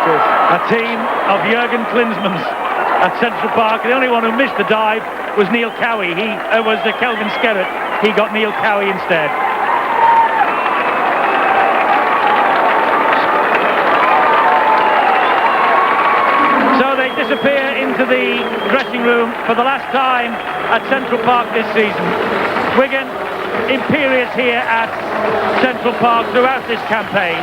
Cheers. A team of Jurgen Klinsmans at Central Park. The only one who missed the dive was Neil Cowie. Was Kelvin Skerritt. He got Neil Cowie instead. So they disappear into the dressing room for the last time at Central Park this season. Wigan imperious here at Central Park throughout this campaign.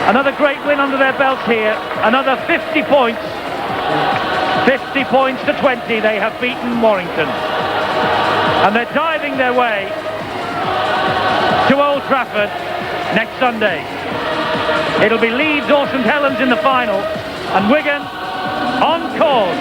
Another great win under their belts here. Another 50 points. 50 points to 20. They have beaten Warrington. And they're diving their way to Old Trafford next Sunday. It'll be Leeds or St Helens in the final. And Wigan on course